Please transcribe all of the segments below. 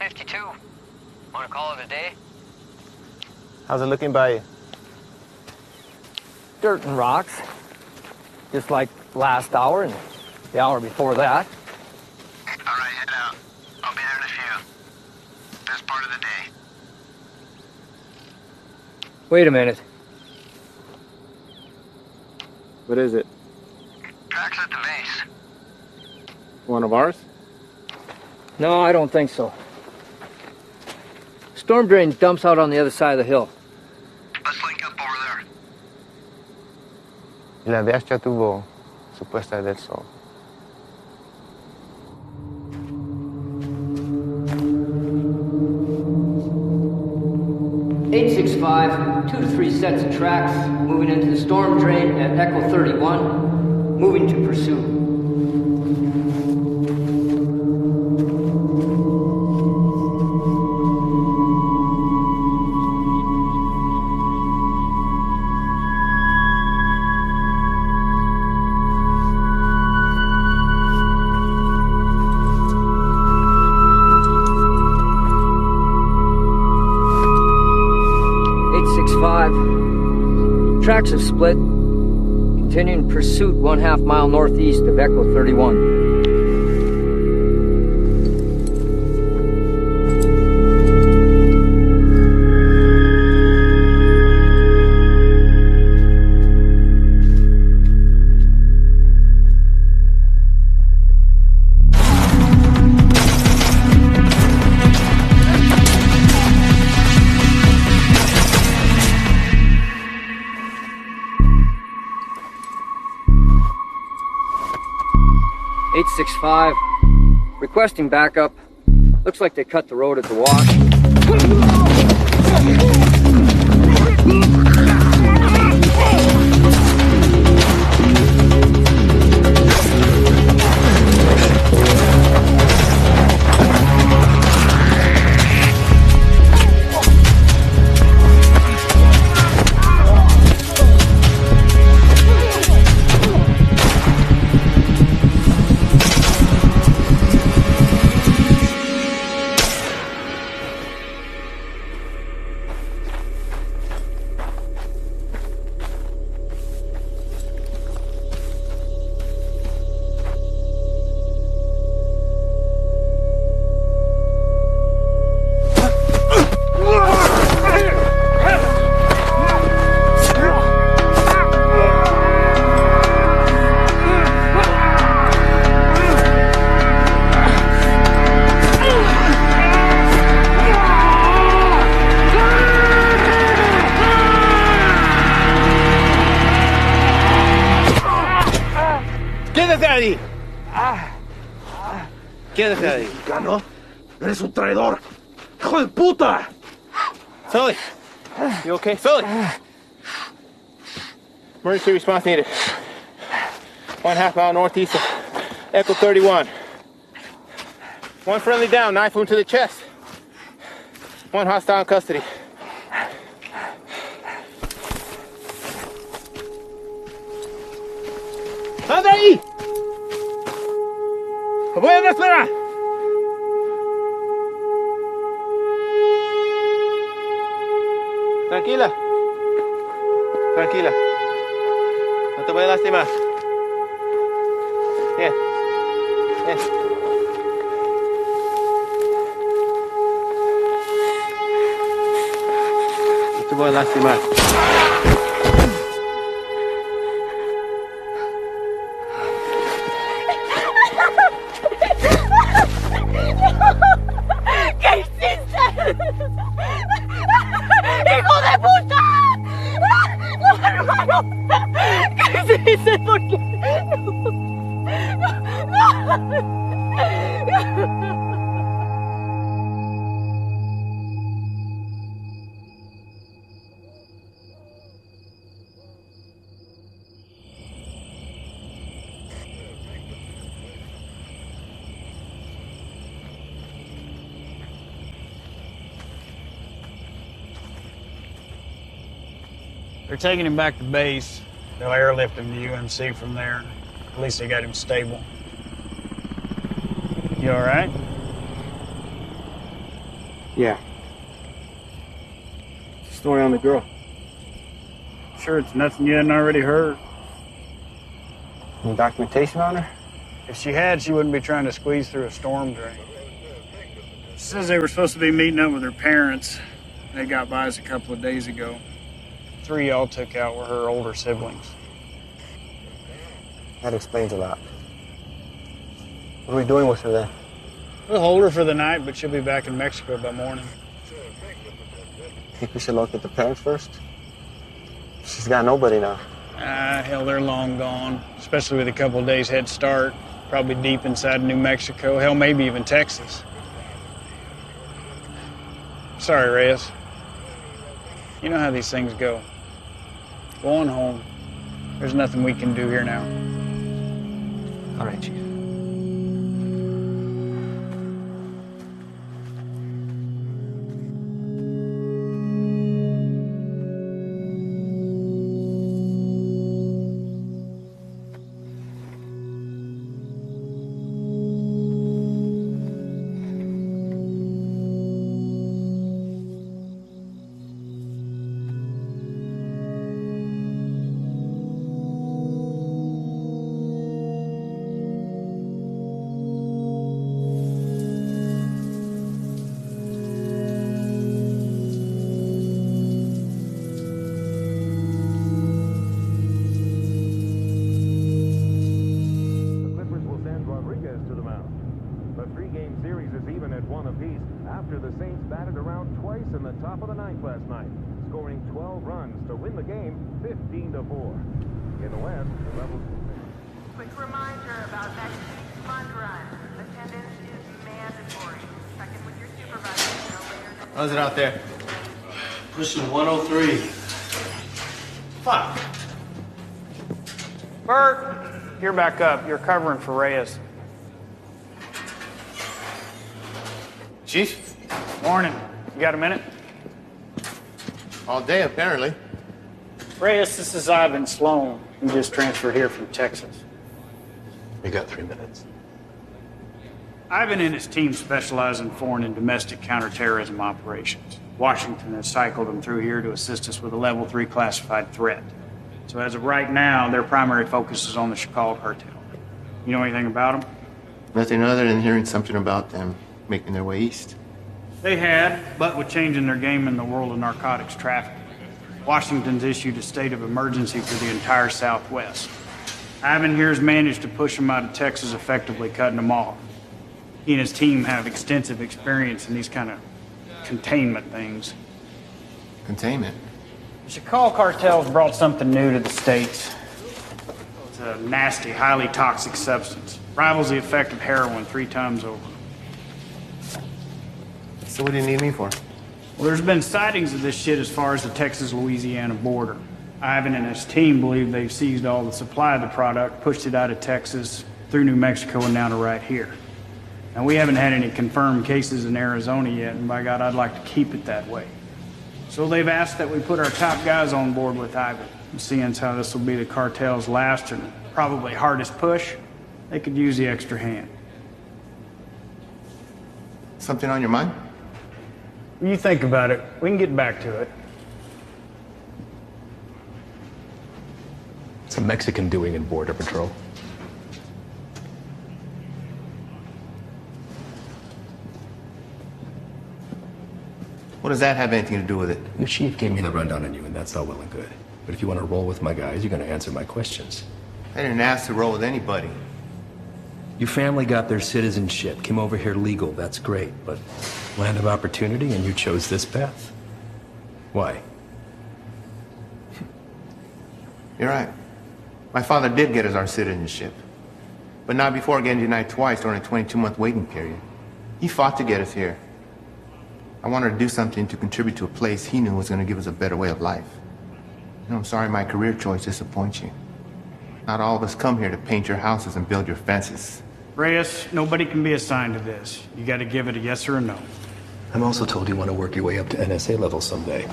52. Want to call it a day? How's it looking by you? Dirt and rocks. Just like last hour and the hour before that. All right, head out. I'll be there in a few. Best part of the day. Wait a minute. What is it? Tracks at the base. One of ours? No, I don't think so. Storm drain dumps out on the other side of the hill. Let's link up over there. La DH ya tuvo su puesta del sol. (865), 2 to 3 sets of tracks, moving into the storm drain at Echo 31, moving to pursuit. Tracks have split, continuing pursuit 1/2 mile northeast of Echo 31. (865), requesting backup. Looks like they cut the road at the wash. ¡Quédate ahí! ¡Quédate ahí! Mexicano, eres un traidor. ¡Hijo de puta! Sully! You okay? Sully! Emergency response needed. 1/2 mile northeast of Echo 31. One friendly down, knife wound to the chest. One hostile in custody. ¡Anda ahí! ¡Voy a esperar! Tranquila. Tranquila. No te voy a lastimar. Bien. Bien. No te voy a lastimar. ¿Qué hiciste? ¡Hijo de puta! ¡No, hermano! ¿Qué hiciste? ¿Por qué? They're taking him back to base. They'll airlift him to UMC from there. At least they got him stable. You all right? Yeah. Story on the girl. Sure it's nothing you hadn't already heard. Any documentation on her? If she had, she wouldn't be trying to squeeze through a storm drain. She says they were supposed to be meeting up with her parents. They got by us a couple of days ago. 3 y'all took out were her older siblings. That explains a lot. What are we doing with her then? We'll hold her for the night, but she'll be back in Mexico by morning. Think we should look at the parents first? She's got nobody now. Hell, they're long gone, especially with a couple of days head start. Probably deep inside New Mexico, hell, maybe even Texas. Sorry, Reyes. You know how these things go. Go on home. There's nothing we can do here now. All right, Chief. After the Saints batted around twice in the top of the ninth last night, scoring 12 runs to win the game 15-4. In the West, the levels... Quick reminder about next week's fund run. Attendance is mandatory. Check in with your supervisor no later than... How's it out there? Pushing 103. Fuck. Bert, you're back up. You're covering for Reyes. Chief? Morning. You got a minute? All day, apparently. Reyes, this is Ivan Sloan. He just transferred here from Texas. You got 3 minutes. Ivan and his team specialize in foreign and domestic counterterrorism operations. Washington has cycled them through here to assist us with a level 3 classified threat. So as of right now, their primary focus is on the Chicago cartel. You know anything about them? Nothing other than hearing something about them making their way east. They had, but with changing their game in the world of narcotics trafficking, Washington's issued a state of emergency for the entire Southwest. Ivan here has managed to push them out of Texas, effectively cutting them off. He and his team have extensive experience in these kind of containment things. Containment? The Chicago cartel's brought something new to the States. It's a nasty, highly toxic substance. Rivals the effect of heroin 3 times over. So what do you need me for? Well, there's been sightings of this shit as far as the Texas-Louisiana border. Ivan and his team believe they've seized all the supply of the product, pushed it out of Texas, through New Mexico, and down to right here. Now, we haven't had any confirmed cases in Arizona yet, and by God, I'd like to keep it that way. So they've asked that we put our top guys on board with Ivan. And seeing as how this will be the cartel's last and probably hardest push, they could use the extra hand. Something on your mind? You think about it. We can get back to it. What's a Mexican doing in Border Patrol? What does that have anything to do with it? The chief gave me the rundown on you, and that's all well and good. But if you want to roll with my guys, you're going to answer my questions. I didn't ask to roll with anybody. Your family got their citizenship, came over here legal, that's great, but land of opportunity and you chose this path? Why? You're right. My father did get us our citizenship, but not before getting denied twice during a 22-month waiting period. He fought to get us here. I wanted to do something to contribute to a place he knew was going to give us a better way of life. You know, I'm sorry my career choice disappoints you. Not all of us come here to paint your houses and build your fences. Reyes, nobody can be assigned to this. You got to give it a yes or a no. I'm also told you want to work your way up to NSA level someday.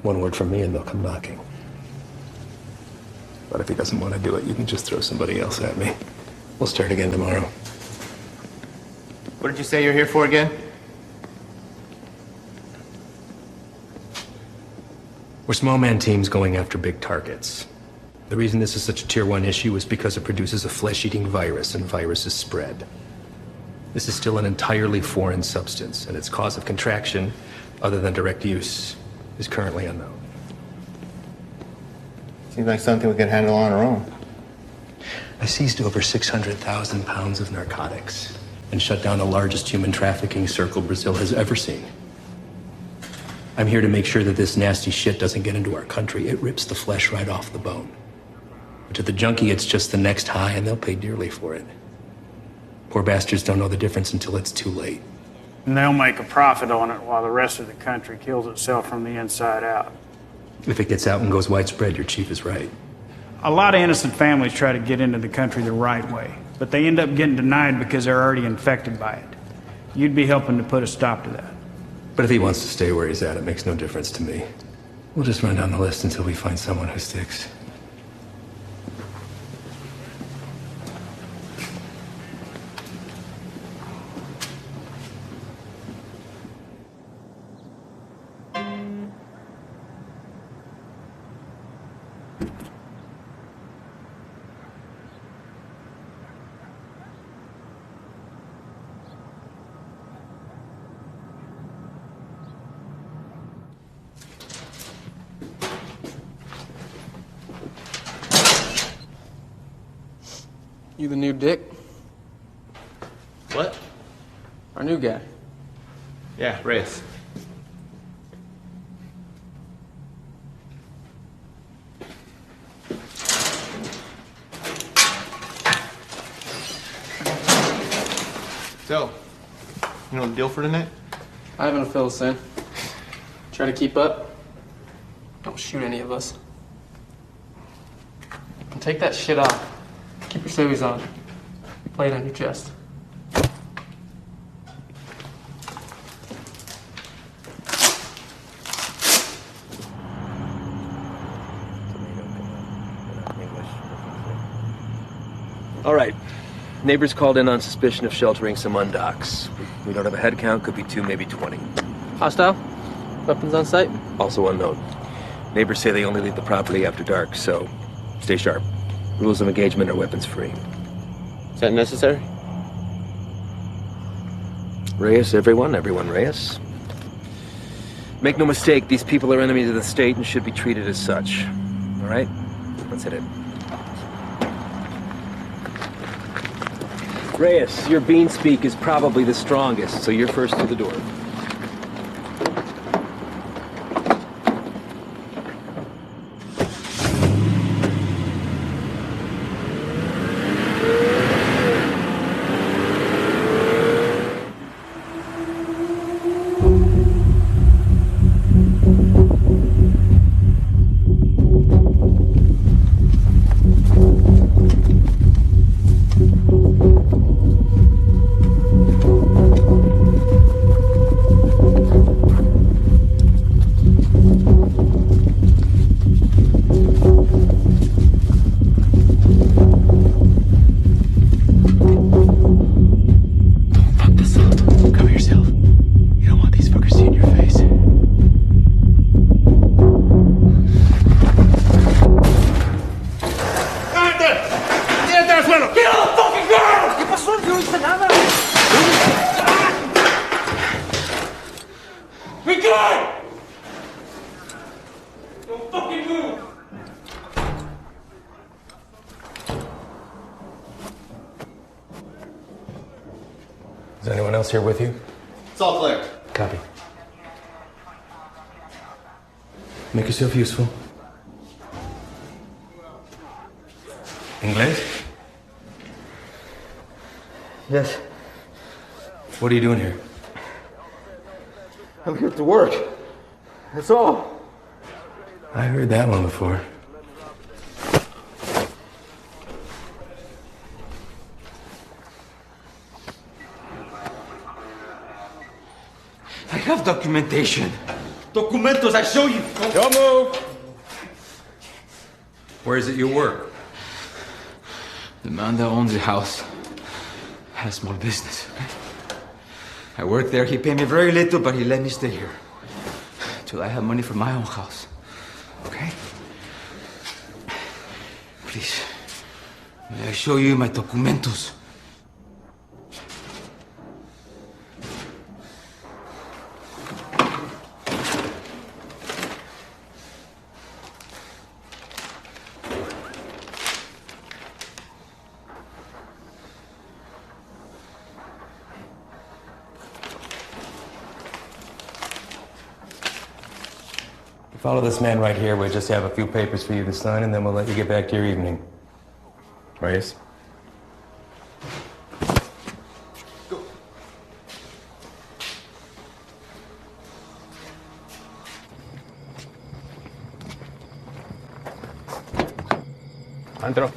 One word from me and they'll come knocking. But if he doesn't want to do it, you can just throw somebody else at me. We'll start again tomorrow. What did you say you're here for again? We're small man teams going after big targets. The reason this is such a tier 1 issue is because it produces a flesh-eating virus, and viruses spread. This is still an entirely foreign substance, and its cause of contraction, other than direct use, is currently unknown. Seems like something we could handle on our own. I seized over 600,000 pounds of narcotics and shut down the largest human trafficking circle Brazil has ever seen. I'm here to make sure that this nasty shit doesn't get into our country. It rips the flesh right off the bone. But to the junkie, it's just the next high, and they'll pay dearly for it. Poor bastards don't know the difference until it's too late. And they'll make a profit on it while the rest of the country kills itself from the inside out. If it gets out and goes widespread, your chief is right. A lot of innocent families try to get into the country the right way, but they end up getting denied because they're already infected by it. You'd be helping to put a stop to that. But if he wants to stay where he's at, it makes no difference to me. We'll just run down the list until we find someone who sticks. You the new Dick? What? Our new guy. Yeah, Reyes. So, you know the deal for tonight? I haven't fill us in. Try to keep up. Don't shoot any of us. And take that shit off. Keep your civvies on. Play it on your chest. All right. Neighbors called in on suspicion of sheltering some undocks. We don't have a head count, could be 2, maybe 20. Hostile? Weapons on site? Also unknown. Neighbors say they only leave the property after dark, so stay sharp. Rules of engagement are weapons free. Is that necessary? Reyes, everyone Reyes. Make no mistake, these people are enemies of the state and should be treated as such. All right? Let's hit it. Reyes, your bean speak is probably the strongest, so you're first to the door. Is anyone else here with you? It's all clear. Copy. Make yourself useful. English? Yes. What are you doing here? I'm here to work. That's all. I heard that one before. I have documentation. Documentos, I show you. Don't move! Where is it you work? The man that owns the house had a small business. I work there. He paid me very little, but he let me stay here till I have money for my own house. Okay? Please, may I show you my documentos? Follow this man right here. We'll just have a few papers for you to sign, and then we'll let you get back to your evening. Reyes? Go. Antro.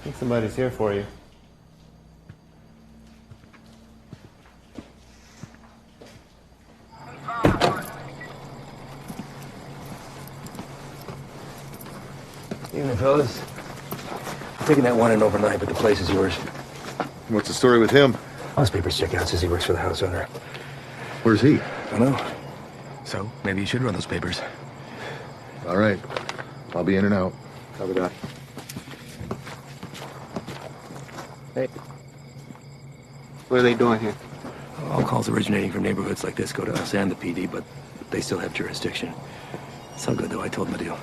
I think somebody's here for you. Evening, fellas. I'm taking that one in overnight, but the place is yours. What's the story with him? His papers check out. Says he works for the house owner. Where's he? I don't know. So, maybe you should run those papers. All right. I'll be in and out. Copy that. Hey. What are they doing here? All calls originating from neighborhoods like this go to us and the PD, but they still have jurisdiction. It's all good, though. I told them the deal.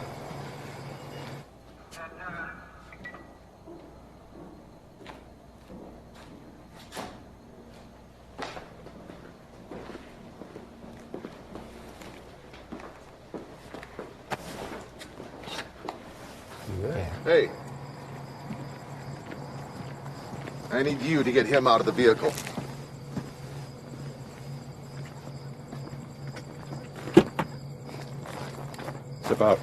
Hey. I need you to get him out of the vehicle. Step out.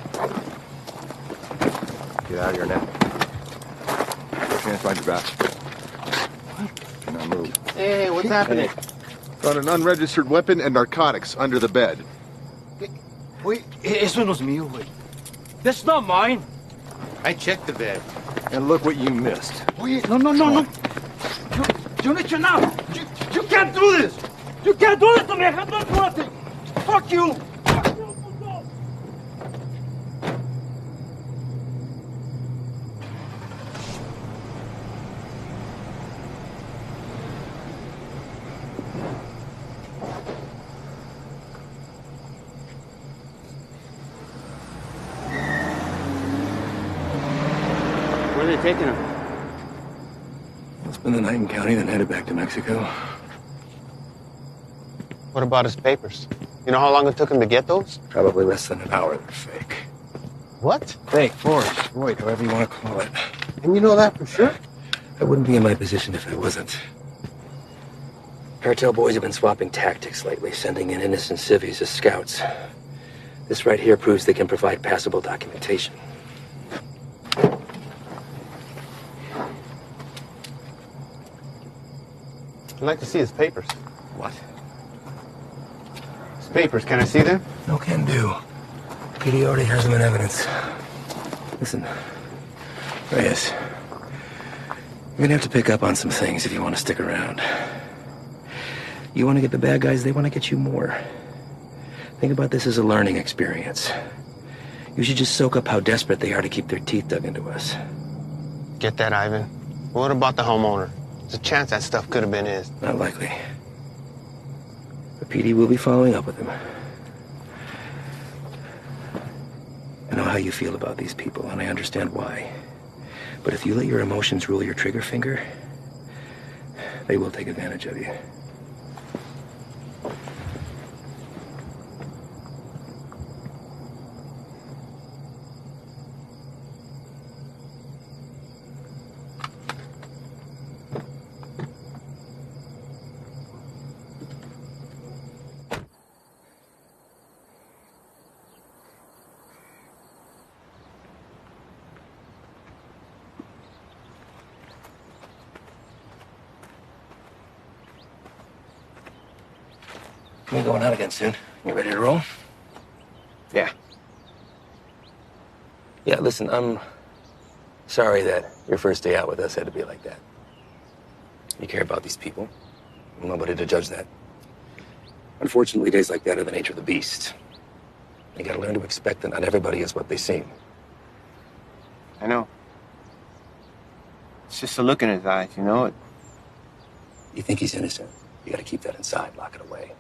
Get out of here now. Your hands behind your back. What? Do not move. Hey, what's happening? Found an unregistered weapon and narcotics under the bed. Wait, eso no es mío, güey. That's not mine. I checked the bed. And look what you missed. Wait, no. You don't need to now. You can't do this. You can't do this to me. I have done nothing. Fuck you. Where are they taking him? We'll spend the night in county, then headed back to Mexico. What about his papers? You know how long it took him to get those? Probably less than an hour. They're fake. What? Fake, forged, void, however you want to call it. And you know that for sure? I wouldn't be in my position if I wasn't. Cartel boys have been swapping tactics lately, sending in innocent civvies as scouts. This right here proves they can provide passable documentation. I'd like to see his papers. What? His papers, can I see them? No can do. PD already has them in evidence. Listen, Reyes, you're gonna have to pick up on some things if you want to stick around. You want to get the bad guys, they want to get you more. Think about this as a learning experience. You should just soak up how desperate they are to keep their teeth dug into us. Get that, Ivan. What about the homeowner? There's a chance that stuff could have been his. Not likely. The PD will be following up with him. I know how you feel about these people, and I understand why. But if you let your emotions rule your trigger finger, they will take advantage of you. We're going out again soon. You ready to roll? Yeah. Yeah, listen, I'm sorry that your first day out with us had to be like that. You care about these people. I'm nobody to judge that. Unfortunately, days like that are the nature of the beast. You gotta learn to expect that not everybody is what they seem. I know. It's just a look in his eyes, you know? You think he's innocent. You gotta keep that inside, lock it away.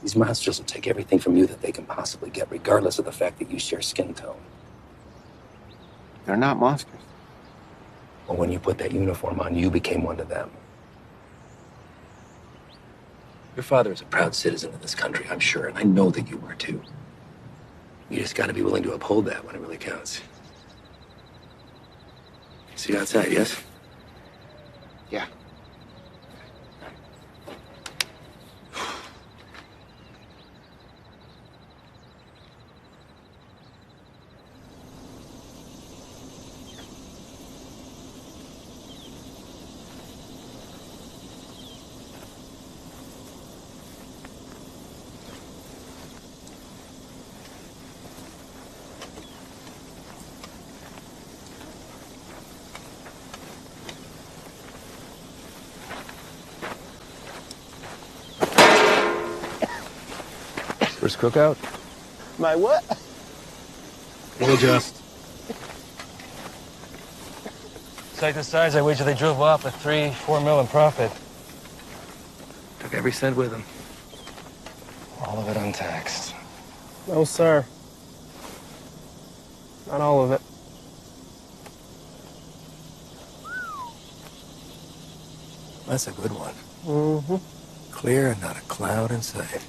These monsters will take everything from you that they can possibly get, regardless of the fact that you share skin tone. They're not monsters. Well, when you put that uniform on, you became one to them. Your father is a proud citizen of this country, I'm sure, and I know that you are too. You just gotta be willing to uphold that when it really counts. See you outside, yes? Yeah. First cookout? My what? We'll adjust. Sight the size, I wager they drove off with 3-4 mil in profit. Took every cent with them. All of it untaxed. No, sir. Not all of it. That's a good one. Mm-hmm. Clear and not a cloud in sight.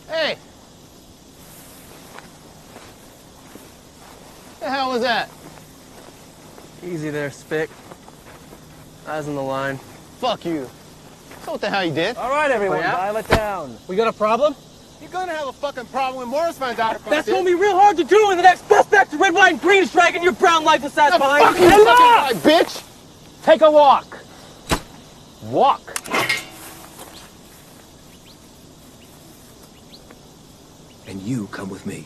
Hey! The hell was that? Easy there, Spick. Eyes on the line. Fuck you. So what the hell you did? All right, everyone, dial it down. We got a problem? You're gonna have a fucking problem when Morris finds out about That's this. gonna be real hard to do when the next suspect red, white, and green is dragging your brown lifeless ass behind Fuck you. you, fucking guy, bitch! Take a walk. Walk. And you come with me.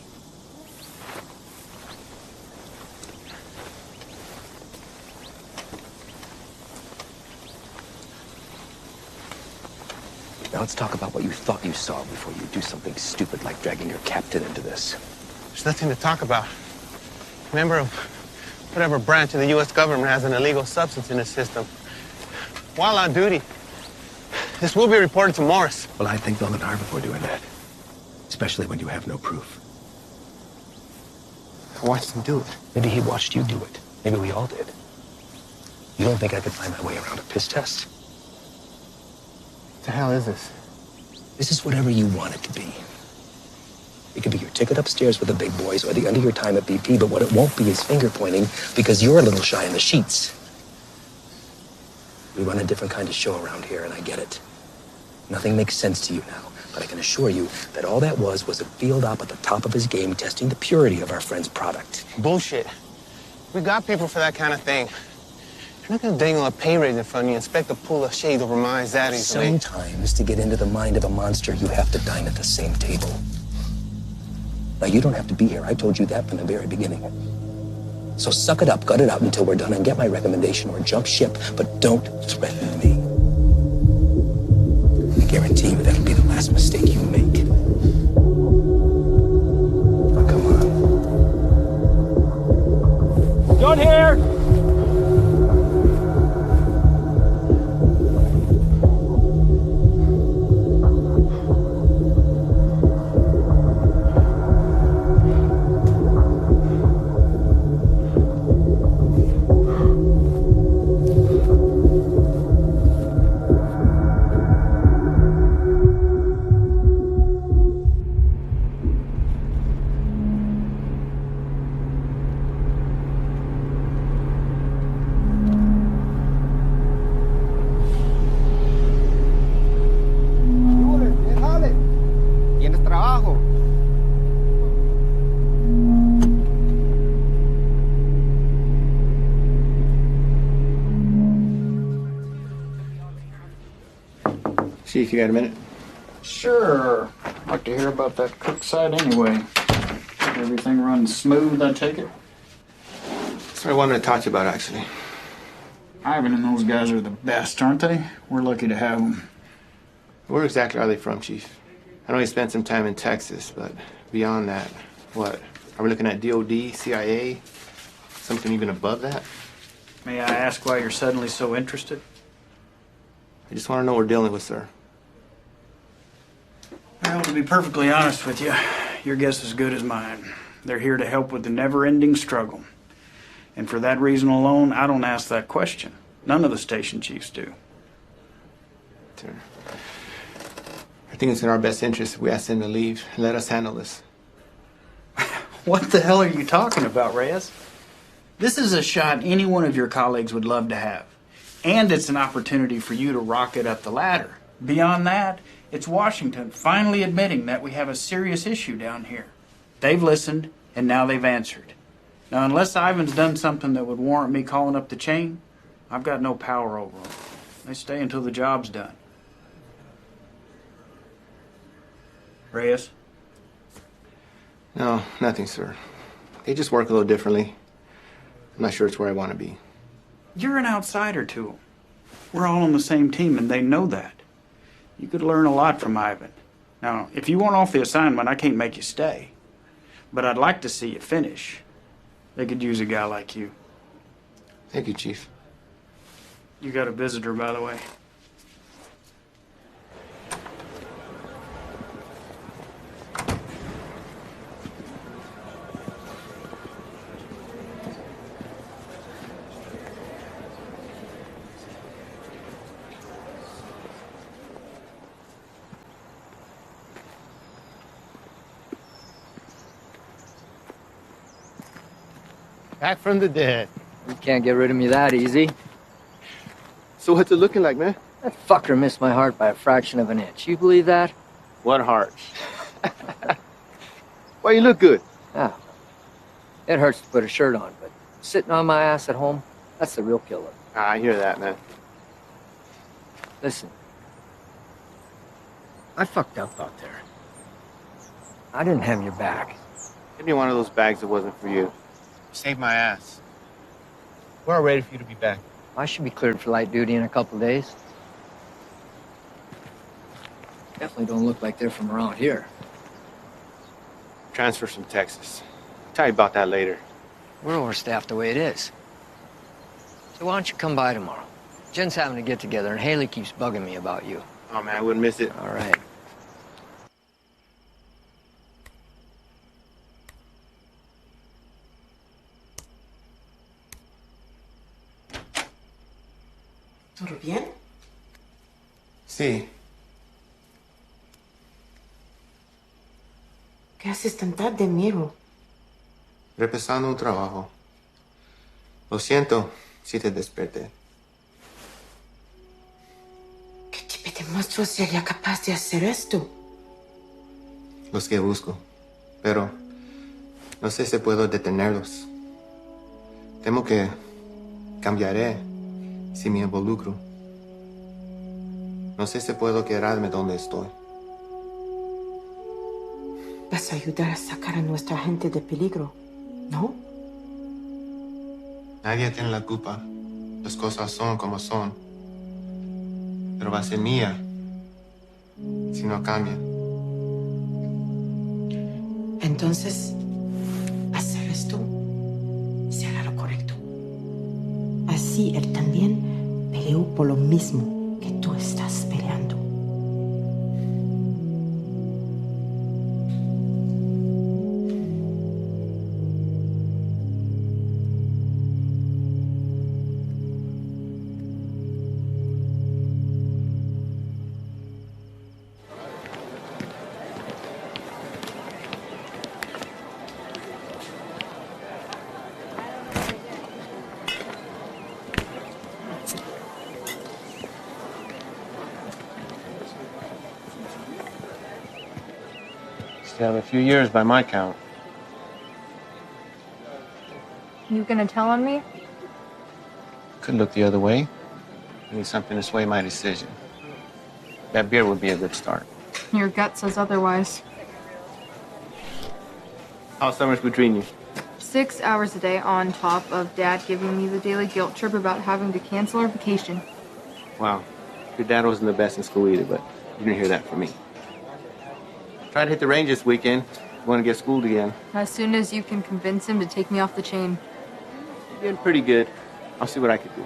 Now let's talk about what you thought you saw before you do something stupid like dragging your captain into this. There's nothing to talk about. Member of whatever branch of the U.S. government has an illegal substance in its system. While on duty, this will be reported to Morris. Well, I think they'll look hard before doing that. Especially when you have no proof. I watched him do it. Maybe he watched you do it. Maybe we all did. You don't think I could find my way around a piss test? What the hell is this? This is whatever you want it to be. It could be your ticket upstairs with the big boys or the end of your time at BP, but what it won't be is finger pointing because you're a little shy in the sheets. We run a different kind of show around here, and I get it. Nothing makes sense to you now, but I can assure you that all that was a field op at the top of his game testing the purity of our friend's product. Bullshit. We got people for that kind of thing. You're not gonna dangle a pay raise in front of you and expect to pull a shade over my eyes that easily. Sometimes, to get into the mind of a monster, you have to dine at the same table. Now, you don't have to be here. I told you that from the very beginning. So suck it up, gut it out until we're done, and get my recommendation or jump ship, but don't threaten me. I guarantee you that'll be the last mistake you make. Oh, come on. Done here. Chief, you got a minute? Sure. I'd like to hear about that cook site anyway. Everything runs smooth, I take it? That's what I wanted to talk to you about, actually. Ivan and those guys are the best, aren't they? We're lucky to have them. Where exactly are they from, Chief? I know you spent some time in Texas, but beyond that, what? Are we looking at DOD, CIA, something even above that? May I ask why you're suddenly so interested? I just want to know what we're dealing with, sir. Well, to be perfectly honest with you, your guess is as good as mine. They're here to help with the never-ending struggle. And for that reason alone, I don't ask that question. None of the station chiefs do. Sir, I think it's in our best interest if we ask them to leave and let us handle this. What the hell are you talking about, Reyes? This is a shot any one of your colleagues would love to have. And it's an opportunity for you to rocket up the ladder. Beyond that, it's Washington finally admitting that we have a serious issue down here. They've listened, and now they've answered. Now, unless Ivan's done something that would warrant me calling up the chain, I've got no power over them. They stay until the job's done. Reyes? No, nothing, sir. They just work a little differently. I'm not sure it's where I want to be. You're an outsider to them. We're all on the same team, and they know that. You could learn a lot from Ivan. Now, if you want off the assignment, I can't make you stay. But I'd like to see you finish. They could use a guy like you. Thank you, Chief. You got a visitor, by the way. Back from the dead. You can't get rid of me that easy. So what's it looking like, man? That fucker missed my heart by a fraction of an inch. You believe that? One heart. Why you look good? Ah. It hurts to put a shirt on, but sitting on my ass at home, that's the real killer. I hear that, man. Listen. I fucked up out there. I didn't have your back. Give me one of those bags that wasn't for you. Saved my ass. We're all ready for you to be back. I should be cleared for light duty in a couple days. Definitely don't look like they're from around here. Transfer from Texas. Tell you about that later. We're overstaffed the way it is. So why don't you come by tomorrow? Jen's having a get-together, and Haley keeps bugging me about you. Oh, man, I wouldn't miss it. All right. ¿Todo bien? Sí. ¿Qué haces tan tarde, Miro? Repasando un trabajo. Lo siento si te desperté. ¿Qué tipo de monstruo sería capaz de hacer esto? Los que busco. Pero no sé si puedo detenerlos. Temo que cambiaré si me involucro. No sé si puedo quedarme donde estoy. Vas a ayudar a sacar a nuestra gente de peligro, ¿no? Nadie tiene la culpa. Las cosas son como son. Pero va a ser mía si no cambia. Entonces, hacer esto será lo correcto. Así él también peleó por lo mismo que tú estás peleando. Still have a few years by my count. You gonna tell on me? Could look the other way. I need something to sway my decision. That beer would be a good start. Your gut says otherwise. How's summers between you? 6 hours a day on top of Dad giving me the daily guilt trip about having to cancel our vacation. Wow. Your dad wasn't the best in school either, but you didn't hear that from me. Try to hit the range this weekend. You want to get schooled again. As soon as you can convince him to take me off the chain. You're doing pretty good. I'll see what I can do.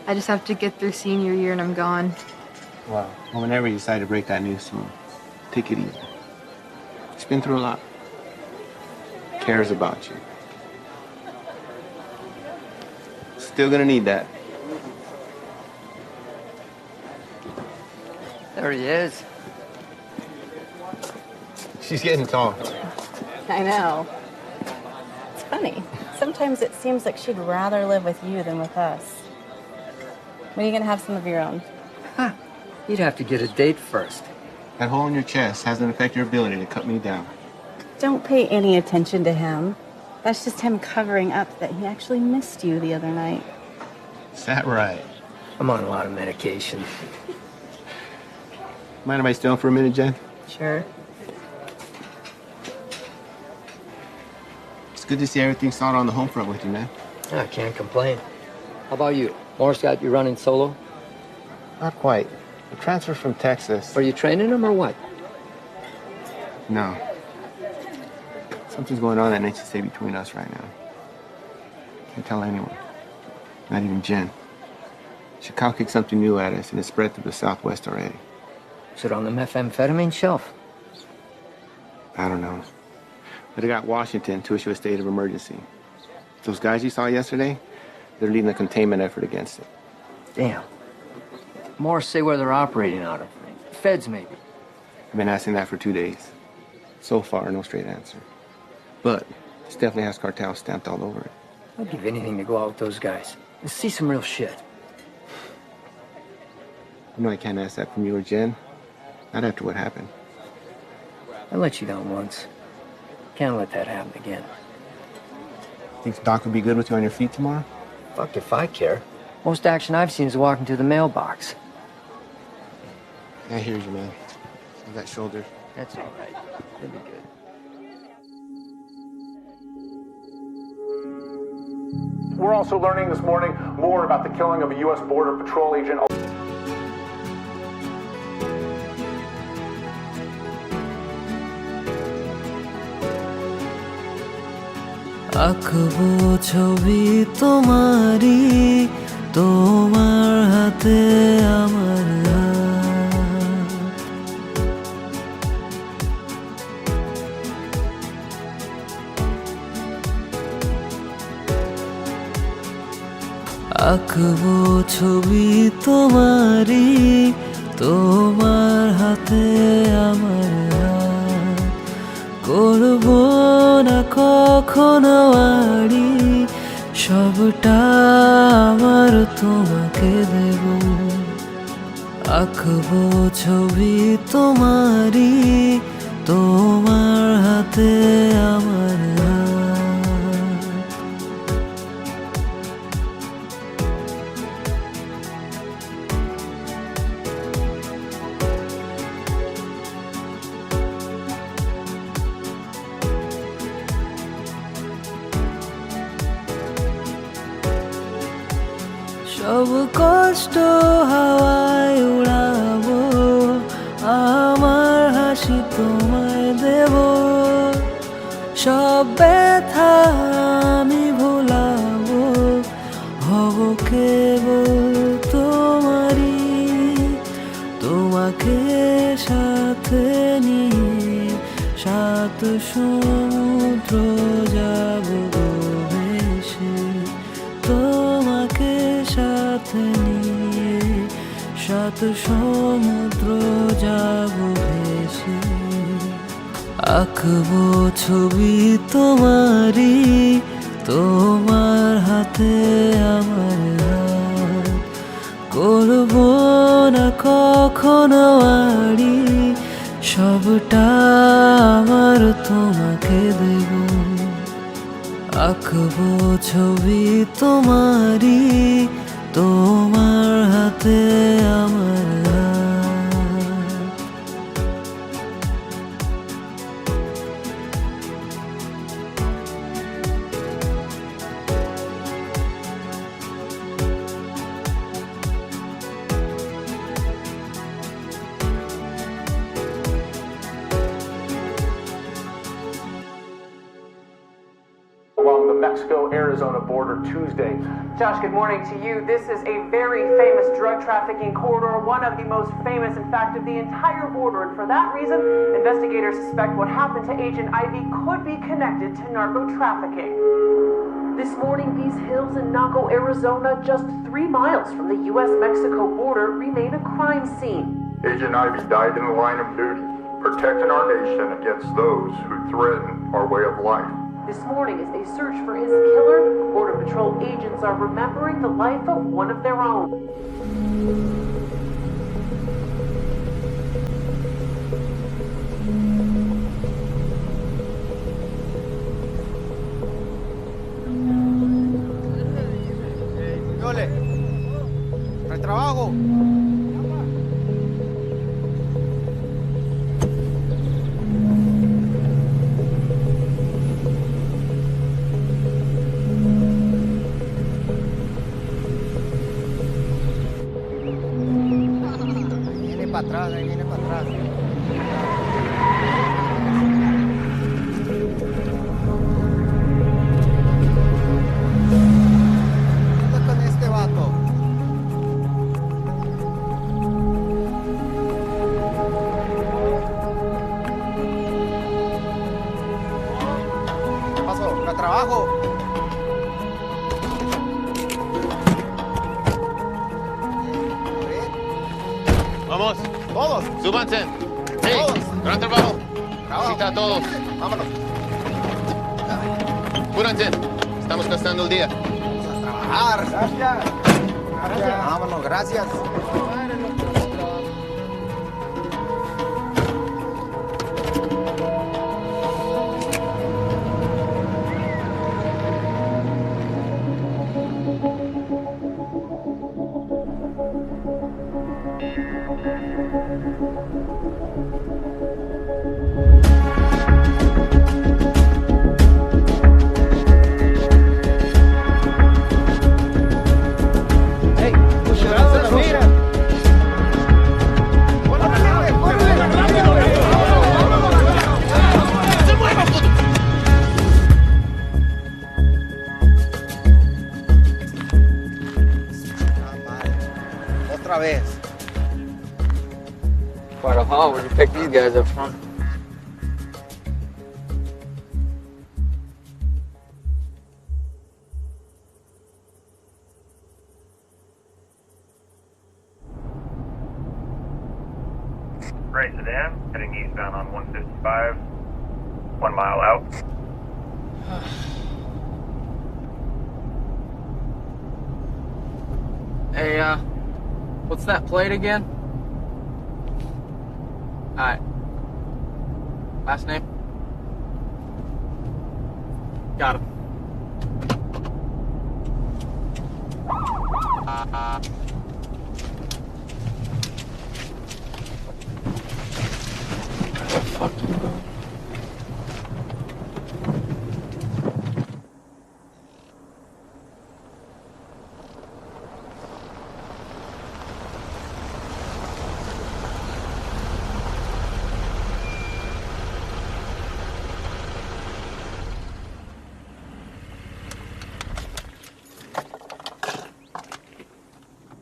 I just have to get through senior year and I'm gone. Wow. Well, whenever you decide to break that news to me, take it easy. He's been through a lot. Cares about you. Still gonna need that. There he is. She's getting tall. I know. It's funny. Sometimes it seems like she'd rather live with you than with us. When are you gonna have some of your own? Huh. You'd have to get a date first. That hole in your chest hasn't affected your ability to cut me down. Don't pay any attention to him. That's just him covering up that he actually missed you the other night. Is that right? I'm on a lot of medication. Mind if I stay on for a minute, Jen? Sure. It's good to see everything started on the home front with you, man. I can't complain. How about you? Morris got you running solo? Not quite. The transfer from Texas. Are you training him or what? No. Something's going on that needs to stay between us right now. Can't tell anyone. Not even Jen. Chicago kicked something new at us and it's spread through the Southwest already. Is it on the methamphetamine shelf? I don't know. But it got Washington to issue a state of emergency. Those guys you saw yesterday, they're leading a containment effort against it. Damn. Morris say where they're operating out of. Feds, maybe. I've been asking that for 2 days. So far, no straight answer. But this definitely has cartel stamped all over it. I'd give anything to go out with those guys and see some real shit. You know I can't ask that from you or Jen. Not after what happened. I let you down once. Can't let that happen again. Think Doc would be good with you on your feet tomorrow? Fuck if I care. Most action I've seen is walking to the mailbox. I hear you, man. On that shoulder. That's all right. It'll be good. We're also learning this morning more about the killing of a U.S. Border Patrol agent. আঁকবো ছবি তোমারি তোমার হাতে আমার হাত আঁকবো ছবি তোমারি তোমার হাতে আমার হাত করবো না কখনো আড়ি সবটা আমার তোমাকে দেব আঁকবো ছবি তোমারি তোমার হাতে আমার হাত সব কষ্ট হাওয়ায় উড়াবো আমার হাসি তোমায় দেব সব ব্যথা আমি ভোলাবো হব কেবল তোমারই তোমাকে সাথে নিয়ে সাত সমুদ্র যাবো ভেসে তোমাকে সাথে নিয়ে সাত সমুদ্র যাব ভেসে আঁকবো ছবি তোমারি তোমার হাতে আমার হাত করবো না কখনো আড়ি সবটা আমার তোমাকে দেব আঁকবো ছবি তোমারি তোমার হাতে আমার হাত Mexico-Arizona border Tuesday. Josh, good morning to you. This is a very famous drug trafficking corridor, one of the most famous, in fact, of the entire border. And for that reason, investigators suspect what happened to Agent Ivy could be connected to narco trafficking. This morning, these hills in Naco, Arizona, just 3 miles from the U.S.-Mexico border, remain a crime scene. Agent Ivy died in the line of duty, protecting our nation against those who threaten our way of life. This morning, as they search for his killer, Border Patrol agents are remembering the life of one of their own. ¡Al trabajo! Viene para atrás, ahí viene para atrás. ¿Qué onda con este vato? ¿Qué pasó? ¿Para trabajo? Vamos. Todos. Súbanse. Hey, gran trabajo. Cita a todos. Vámonos. Apúrense. Estamos gastando el día. Trabajar. Gracias. Vámonos, gracias. Otra vez. Quite a haul when you pick these guys up front. Gray sedan, heading eastbound on 155, 1 mile out. Hey, what's that plate again? Alright. Last name? Got him. Fuck you.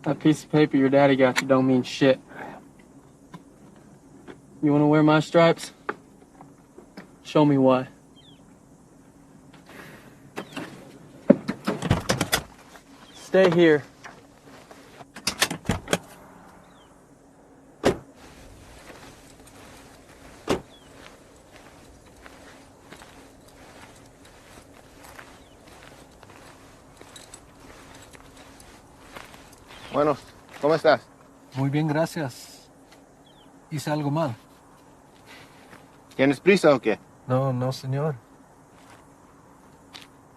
That piece of paper your daddy got you don't mean shit. You wanna wear my stripes? Show me why. Stay here. Bueno, ¿cómo estás? Muy bien, gracias. ¿Hice algo mal? ¿Tienes prisa o qué? No, no, señor.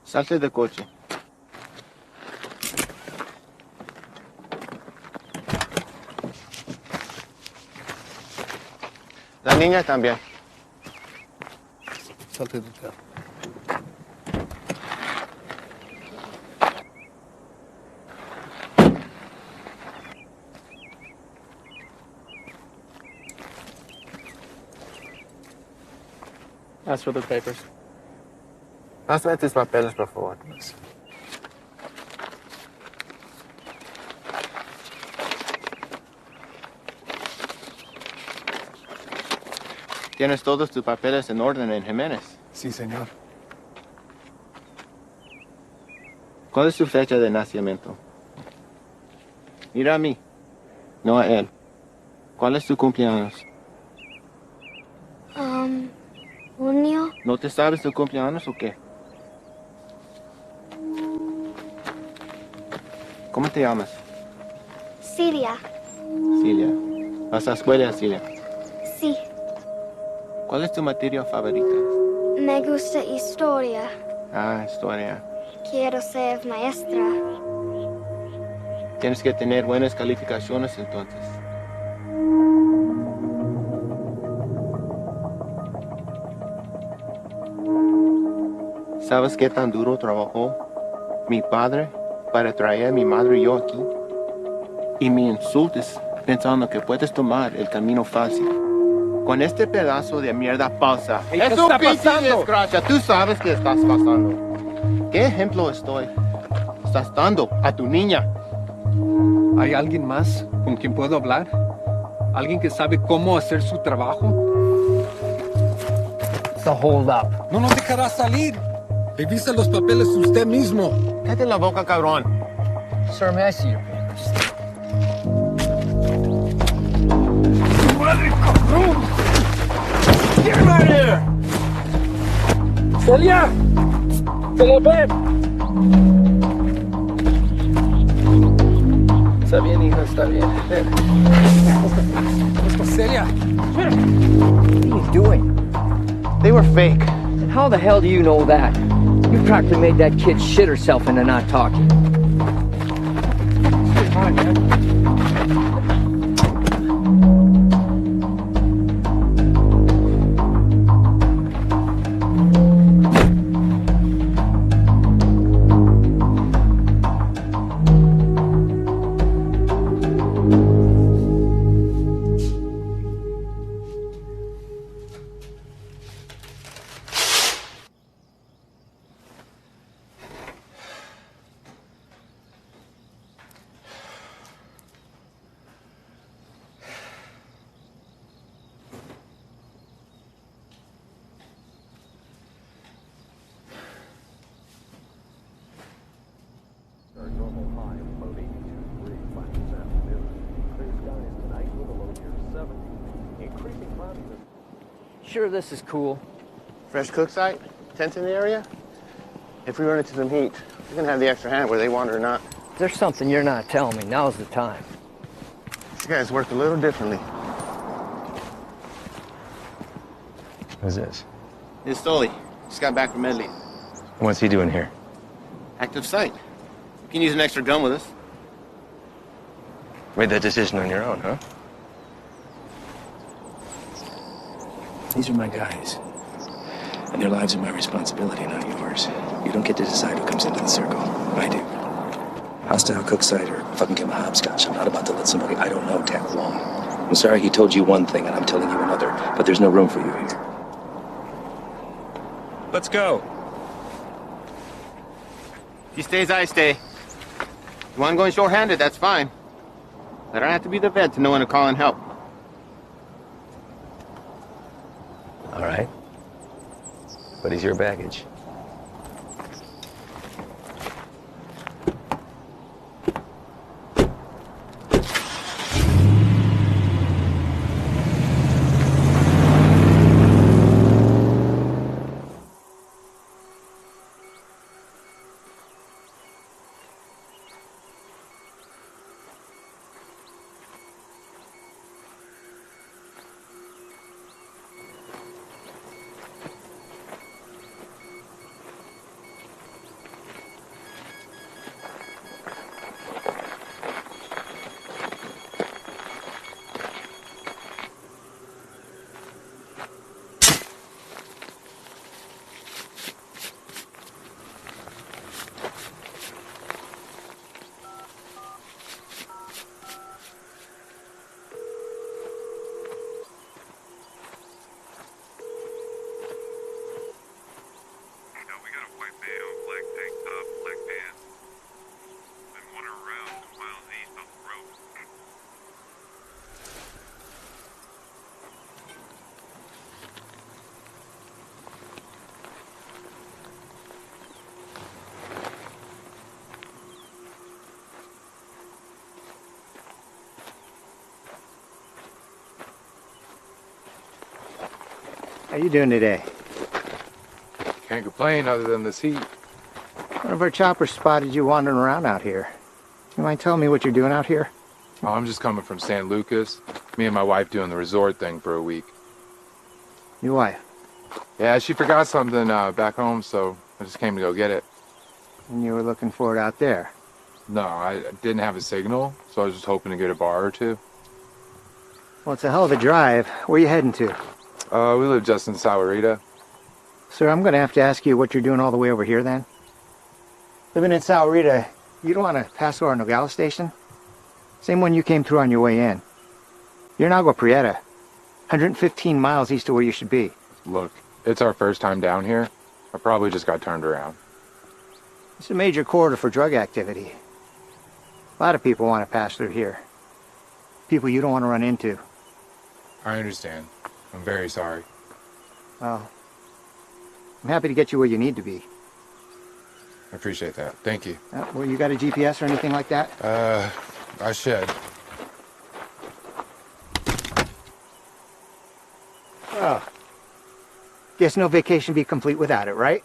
Salte del coche. La niña también. Salte del carro. Ask for the papers. Pásame tus papeles, por favor. ¿Tienes todos tus papeles en orden en Jiménez? Sí, señor. ¿Cuál es su fecha de nacimiento? Mira a mí, no a él. ¿Cuál es tu cumpleaños? Junio. ¿No te sabes tu cumpleaños o qué? ¿Cómo te llamas? Siria. Cilia. ¿Vas a la escuela, Cilia? Sí. ¿Cuál es tu materia favorita? Me gusta historia. Ah, historia. Quiero ser maestra. Tienes que tener buenas calificaciones entonces. ¿Sabes qué tan duro trabajó mi padre para traer a mi madre y yo aquí? Y me insultes pensando que puedes tomar el camino fácil. Con este pedazo de mierda falsa. Hey, ¿qué ¡Es está un pinche pasando? desgracia! Tú sabes qué estás pasando. ¿Qué ejemplo estás dando a tu niña? ¿Hay alguien más con quien puedo hablar? ¿Alguien que sabe cómo hacer su trabajo? It's a hold up. No nos dejará salir. Revisa los papeles usted mismo. Cállate la boca, cabrón. Sir, may I see your papers? ¡Madre, cabrón! ¡Get him out of here! ¡Celia! ¡Celia, ven! Está bien, hijo, está bien. Celia. What are you doing? They were fake. And how the hell do you know that? You practically made that kid shit herself into not talking. Come on, man. Our normal high of about 82 degrees by this afternoon. Clear skies tonight with a low near 70. Increasing cloudiness. Sure, this is cool. Fresh cook site? Tents in the area? If we run into some heat, we're gonna have the extra hand whether they want it or not. If there's something you're not telling me, now's the time. These guys work a little differently. Who's this? It's Stoli. Just got back from Medley. What's he doing here? Active site. You can use an extra gun with us. Made that decision on your own, huh? These are my guys. And their lives are my responsibility, not yours. You don't get to decide who comes into the circle. I do. Hostile cook site or fucking give him a hopscotch. I'm not about to let somebody I don't know tag along. I'm sorry he told you one thing and I'm telling you another, but there's no room for you here. Let's go. He stays, I stay. You want going short-handed, that's fine. I don't have to be the vet to know when to call in help. All right. But he's your baggage. How you doing today? Can't complain other than this heat. One of our choppers spotted you wandering around out here. You mind telling me what you're doing out here? Oh, I'm just coming from San Lucas. Me and my wife doing the resort thing for a week. Your wife? Yeah, she forgot something back home, so I just came to go get it. And you were looking for it out there? No, I didn't have a signal, so I was just hoping to get a bar or two. Well, it's a hell of a drive. Where are you heading to? We live just in Sahuarita. Sir, I'm going to have to ask you what you're doing all the way over here then. Living in Sahuarita, you don't want to pass through our Nogales station? Same one you came through on your way in. You're in Agua Prieta, 115 miles east of where you should be. Look, it's our first time down here. I probably just got turned around. It's a major corridor for drug activity. A lot of people want to pass through here. People you don't want to run into. I understand. I'm very sorry. Well, I'm happy to get you where you need to be. I appreciate that. Thank you. Well, you got a GPS or anything like that? I should. Oh. Guess no vacation be complete without it, right?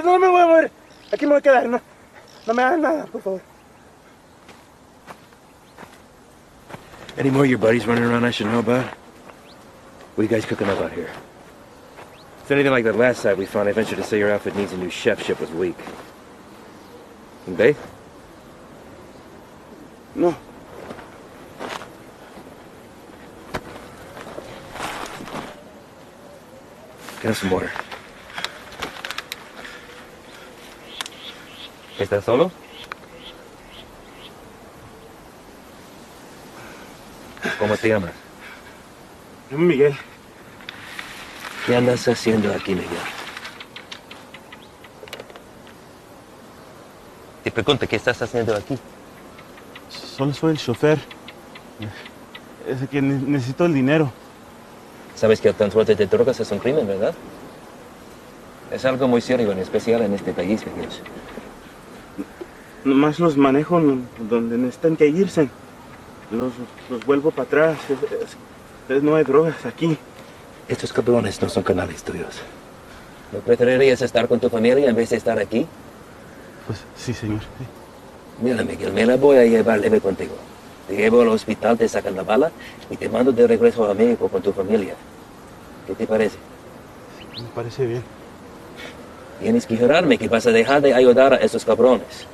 No me voy a mover. Aquí me voy a quedar. No me hagan nada, por favor. Any more of your buddies running around I should know about? What are you guys cooking up out here? If it's anything like that last site we found, I venture to say your outfit needs a new chef. Ship was weak. And Bay? No. Get us some water. ¿Estás solo? ¿Cómo te llamas? Yo, Miguel. ¿Qué andas haciendo aquí, Miguel? Te pregunto, ¿qué estás haciendo aquí? Solo soy el chofer. Es que necesito el dinero. Sabes que el transporte de drogas es un crimen, ¿verdad? Es algo muy serio, en especial en este país, Miguel. Nomás los manejo donde necesitan que irse. Los vuelvo para atrás. No hay drogas aquí. Estos cabrones no son canales tuyos. ¿No preferirías estar con tu familia en vez de estar aquí? Pues sí, señor. Sí. Mira, Miguel, me la voy a llevar leve contigo. Te llevo al hospital, te sacan la bala y te mando de regreso a México con tu familia. ¿Qué te parece? Me parece bien. Tienes que jurarme que vas a dejar de ayudar a esos cabrones.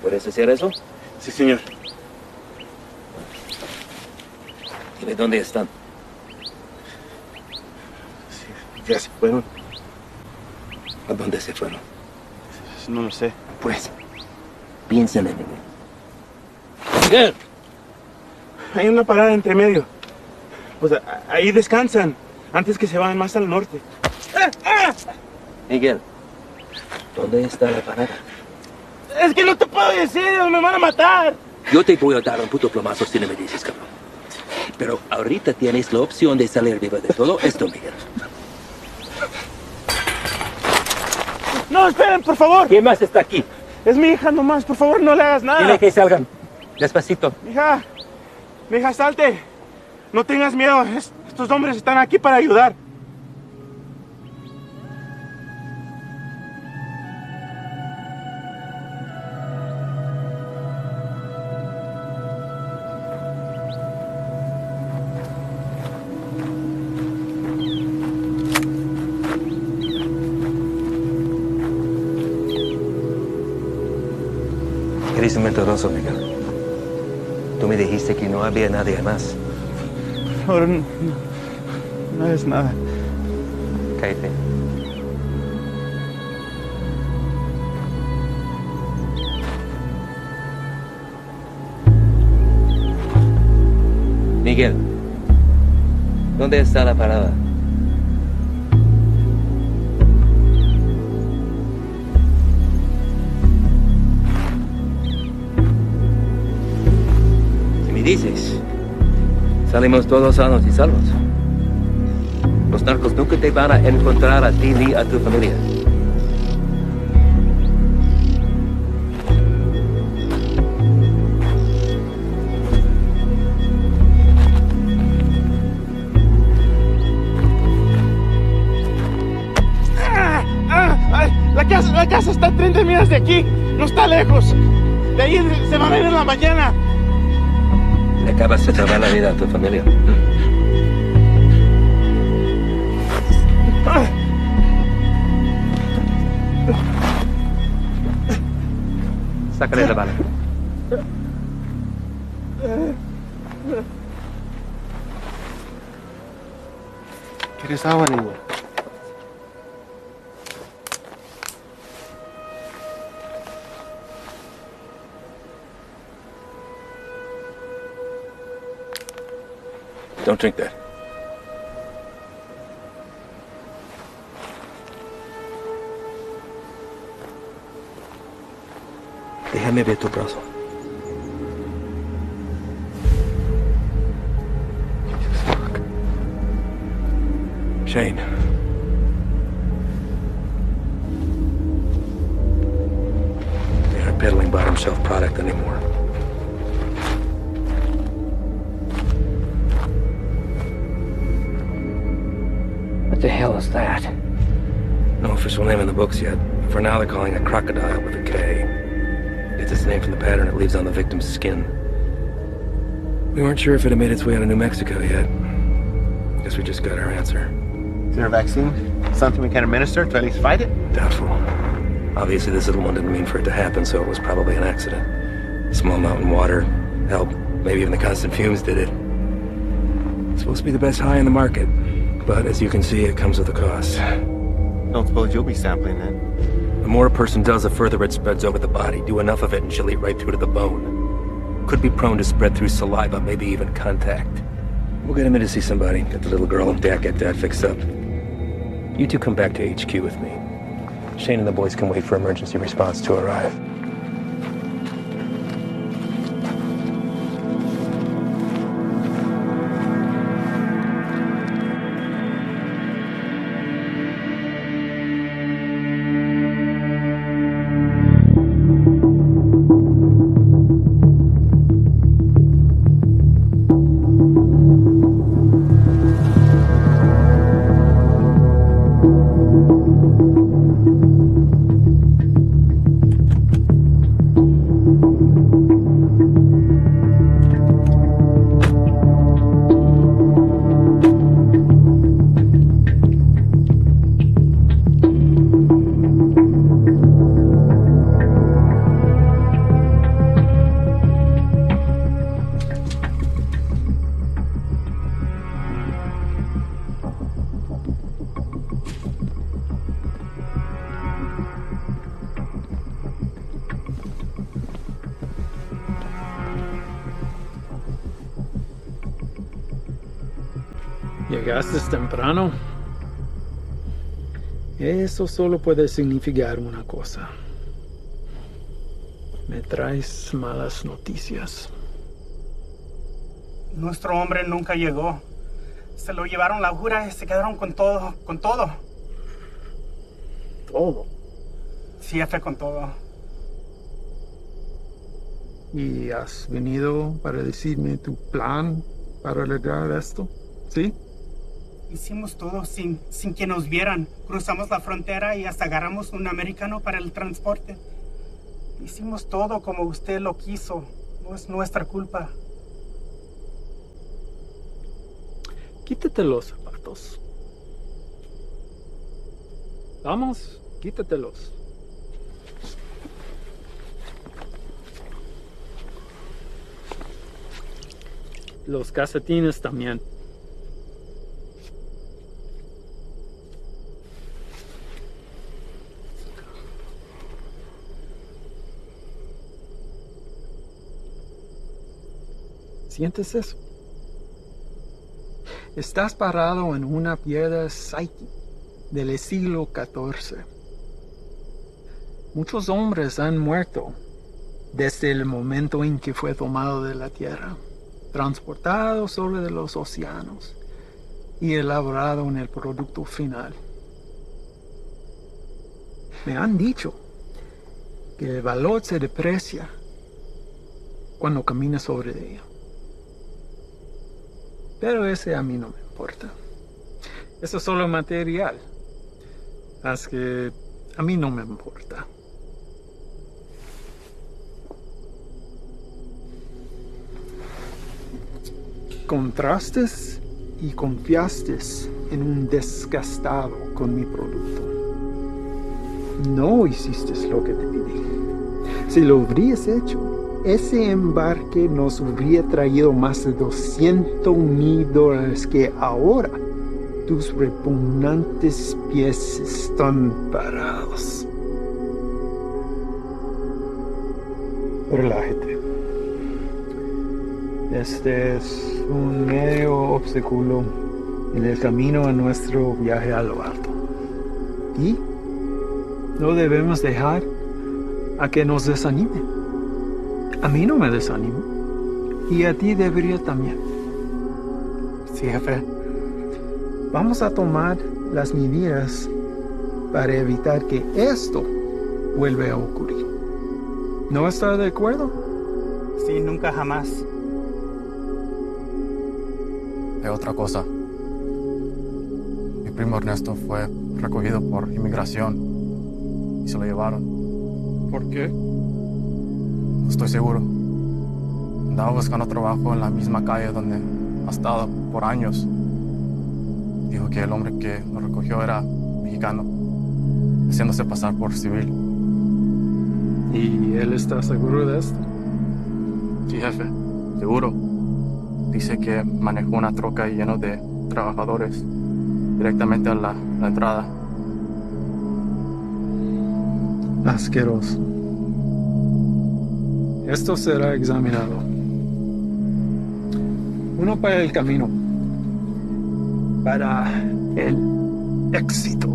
¿Puedes hacer eso? Sí, señor. Dime dónde están. Sí, ya se fueron. ¿A dónde se fueron? No lo sé. Pues, piensa en Miguel. ¡Miguel! Hay una parada entre medio. Pues ahí descansan, antes que se vayan más al norte. Miguel, ¿dónde está la parada? Es que no te puedo decir, me van a matar. Yo te voy a dar un puto plomazo si no me dices, cabrón. Pero ahorita tienes la opción de salir vivo de todo esto, Miguel. No, esperen, por favor. ¿Quién más está aquí? Es mi hija nomás, por favor, no le hagas nada. Dile que salgan. Despacito. Mija, salte. No tengas miedo, estos hombres están aquí para ayudar. Eres un mentiroso, Miguel. Tú me dijiste que no había nadie más. Ahora no es nada. Cállate. Miguel, ¿dónde está la parada? Dices, salimos todos sanos y salvos. Los narcos nunca te van a encontrar a ti ni a tu familia. La casa está a 30 millas de aquí, no está lejos. De ahí se va a ver en la mañana. Le acabas de salvar la vida a tu familia. Sácale la bala. ¿Quieres agua, niño? Don't drink that. Déjame ver tu brazo. Shane. They aren't peddling bottom shelf product anymore. What the hell is that? No official name in the books yet. For now, they're calling it crocodile with a K. It's its name from the pattern it leaves on the victim's skin. We weren't sure if it had made its way out of New Mexico yet. Guess we just got our answer. Is there a vaccine? Something we can administer to at least fight it? Doubtful. Obviously, this little one didn't mean for it to happen, so it was probably an accident. Small mountain water, hell, maybe even the constant fumes did it. It's supposed to be the best high in the market, but as you can see, it comes with a cost. Don't suppose you'll be sampling then? The more a person does, the further it spreads over the body. Do enough of it and she'll eat right through to the bone. Could be prone to spread through saliva, maybe even contact. We'll get him in to see somebody. Get the little girl and Dad get that fixed up. You two come back to HQ with me. Shane and the boys can wait for emergency response to arrive. Llegaste temprano. Eso solo puede significar una cosa. Me traes malas noticias. Nuestro hombre nunca llegó. Se lo llevaron la jura y se quedaron con todo, con todo. ¿Todo? Sí, jefe, con todo. ¿Y has venido para decirme tu plan para lograr esto? ¿Sí? Hicimos todo sin que nos vieran. Cruzamos la frontera y hasta agarramos un americano para el transporte. Hicimos todo como usted lo quiso. No es nuestra culpa. Quítate los zapatos. Vamos, quítatelos. Los calcetines también. ¿Sientes eso? Estás parado en una piedra Psyche del siglo XIV. Muchos hombres han muerto desde el momento en que fue tomado de la tierra, transportado sobre los océanos y elaborado en el producto final. Me han dicho que el valor se deprecia cuando caminas sobre ella. Pero ese a mí no me importa. Eso es solo material. Así que a mí no me importa. Contrastes y confiaste en un desgastado con mi producto. No hiciste lo que te pedí. Si lo hubieras hecho, ese embarque nos hubiera traído más de $200,000 que ahora tus repugnantes pies están parados. Relájate. Este es un medio obstáculo en el camino a nuestro viaje a lo alto. Y no debemos dejar a que nos desanime. A mí no me desanimo. Y a ti debería también. Sí, jefe. Vamos a tomar las medidas para evitar que esto vuelva a ocurrir. ¿No está de acuerdo? Sí, nunca jamás. De otra cosa. Mi primo Ernesto fue recogido por inmigración y se lo llevaron. ¿Por qué? No estoy seguro. andaba buscando trabajo en la misma calle donde ha estado por años. Dijo que el hombre que lo recogió era mexicano, haciéndose pasar por civil. ¿Y él está seguro de esto? Sí, jefe, seguro. Dice que manejó una troca llena de trabajadores directamente a la entrada. Asqueroso. Esto será examinado. Uno para el camino. Para el éxito.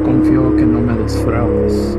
Confío que no me defraudes.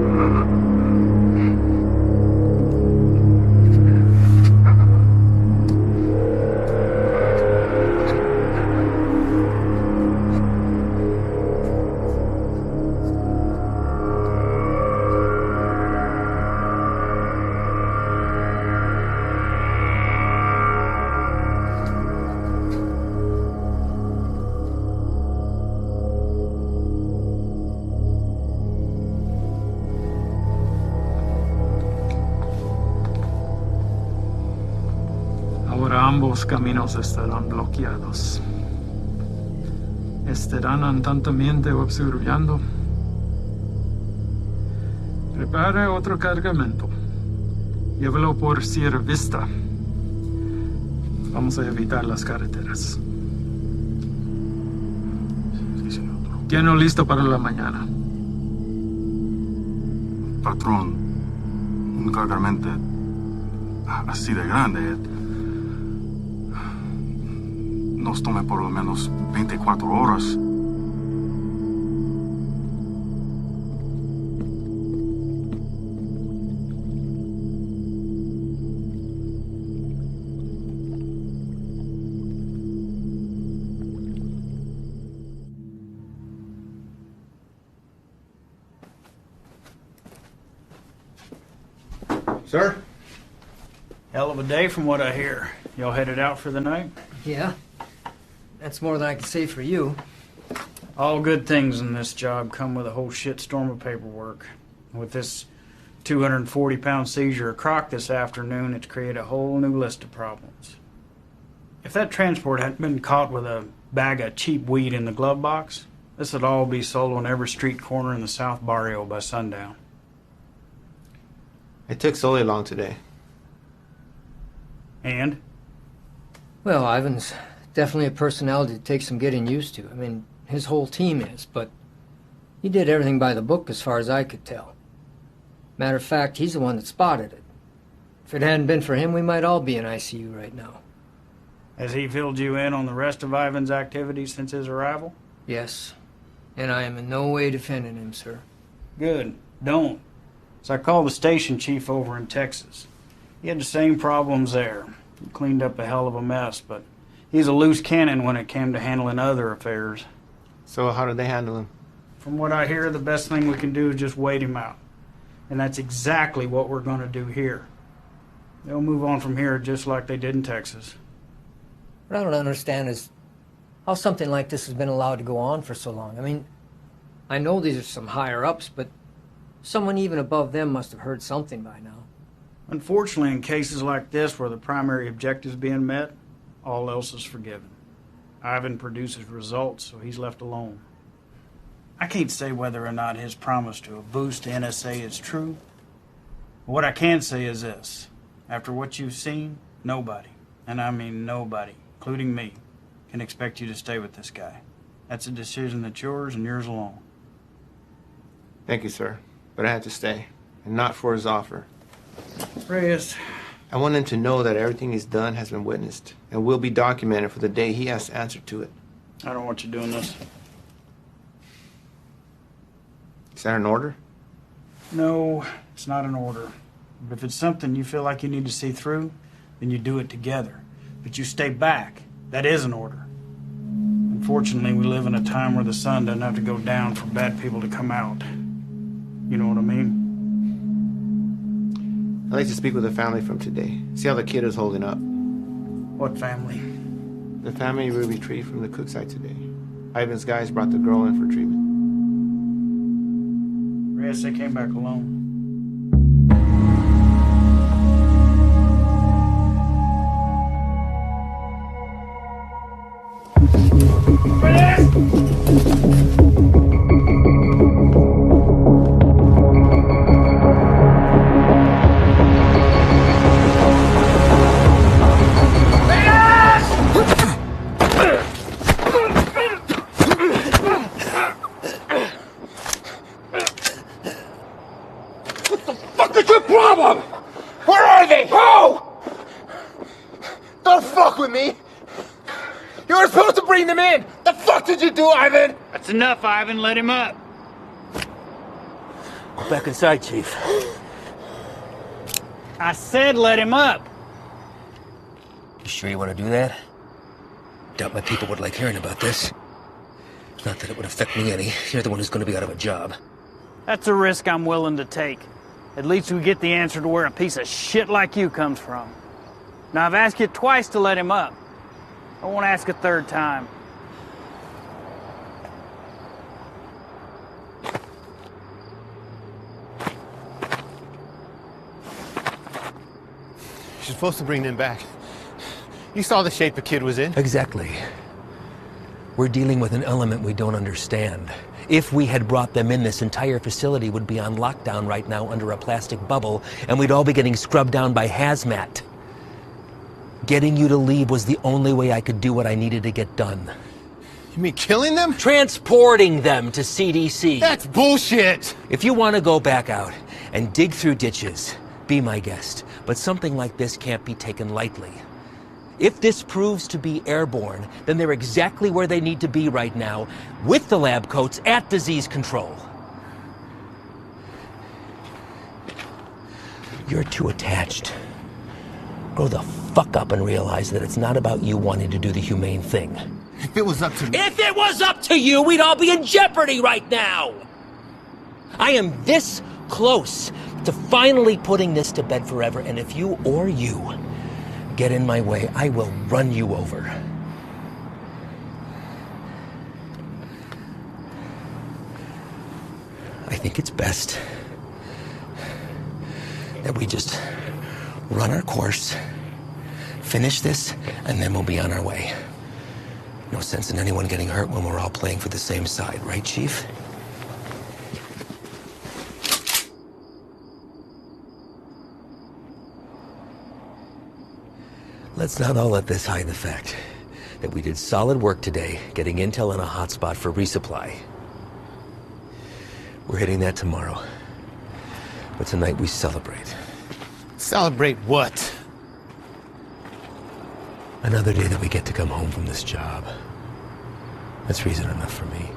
Ahora ambos caminos estarán bloqueados. Estarán andantamente observando. Prepara otro cargamento. Llévalo por Sierra Vista. Vamos a evitar las carreteras. Tiene listo para la mañana. Patrón, un cargamento así de grande nos tome por lo menos 24 horas. Sir? Hell of a day from what I hear. Y'all headed out for the night? Yeah. That's more than I can say for you. All good things in this job come with a whole shitstorm of paperwork. With this 240-pound seizure of croc this afternoon, it's created a whole new list of problems. If that transport hadn't been caught with a bag of cheap weed in the glove box, this would all be sold on every street corner in the South Barrio by sundown. It took Sully long today. And? Well, Ivan's definitely a personality that takes some getting used to. I mean, his whole team is, but he did everything by the book as far as I could tell. Matter of fact, he's the one that spotted it. If it hadn't been for him, we might all be in ICU right now. Has he filled you in on the rest of Ivan's activities since his arrival? Yes. And I am in no way defending him, sir. Good. Don't. So I called the station chief over in Texas. He had the same problems there. He cleaned up a hell of a mess, but he's a loose cannon when it came to handling other affairs. So how did they handle him? From what I hear, the best thing we can do is just wait him out. And that's exactly what we're going to do here. They'll move on from here just like they did in Texas. What I don't understand is how something like this has been allowed to go on for so long. I mean, I know these are some higher-ups, but someone even above them must have heard something by now. Unfortunately, in cases like this where the primary objective is being met, all else is forgiven. Ivan produces results, so he's left alone. I can't say whether or not his promise to a boost to NSA is true. But what I can say is this. After what you've seen, nobody, and I mean nobody, including me, can expect you to stay with this guy. That's a decision that's yours and yours alone. Thank you, sir. But I had to stay, and not for his offer. Reyes. I want him to know that everything he's done has been witnessed and will be documented for the day he has to answer to it. I don't want you doing this. Is that an order? No, it's not an order. But if it's something you feel like you need to see through, then you do it together. But you stay back. That is an order. Unfortunately, we live in a time where the sun doesn't have to go down for bad people to come out. You know what I mean? I'd like to speak with a family from today. See how the kid is holding up. What family? The family we retrieved from the cook site today. Ivan's guys brought the girl in for treatment. Reyes, they came back alone. What is your problem? Where are they? Who? Don't fuck with me! You were supposed to bring them in! The fuck did you do, Ivan? That's enough, Ivan. Let him up. Go back inside, Chief. I said let him up. You sure you want to do that? Doubt my people would like hearing about this. Not that it would affect me any. You're the one who's going to be out of a job. That's a risk I'm willing to take. At least we get the answer to where a piece of shit like you comes from. Now, I've asked you twice to let him up. I won't ask a third time. You're supposed to bring them back. You saw the shape the kid was in. Exactly. We're dealing with an element we don't understand. If we had brought them in, this entire facility would be on lockdown right now under a plastic bubble, and we'd all be getting scrubbed down by hazmat. Getting you to leave was the only way I could do what I needed to get done. You mean killing them? Transporting them to CDC. That's bullshit! If you want to go back out and dig through ditches, be my guest. But something like this can't be taken lightly. If this proves to be airborne, then they're exactly where they need to be right now, with the lab coats at disease control. You're too attached. Grow the fuck up and realize that it's not about you wanting to do the humane thing. If it was up to me... If it was up to you, we'd all be in jeopardy right now! I am this close to finally putting this to bed forever, and if you or you get in my way, I will run you over. I think it's best that we just run our course, finish this, and then we'll be on our way. No sense in anyone getting hurt when we're all playing for the same side, right, Chief? Let's not all let this hide the fact that we did solid work today getting intel in a hotspot for resupply. We're hitting that tomorrow. But tonight we celebrate. Celebrate what? Another day that we get to come home from this job. That's reason enough for me.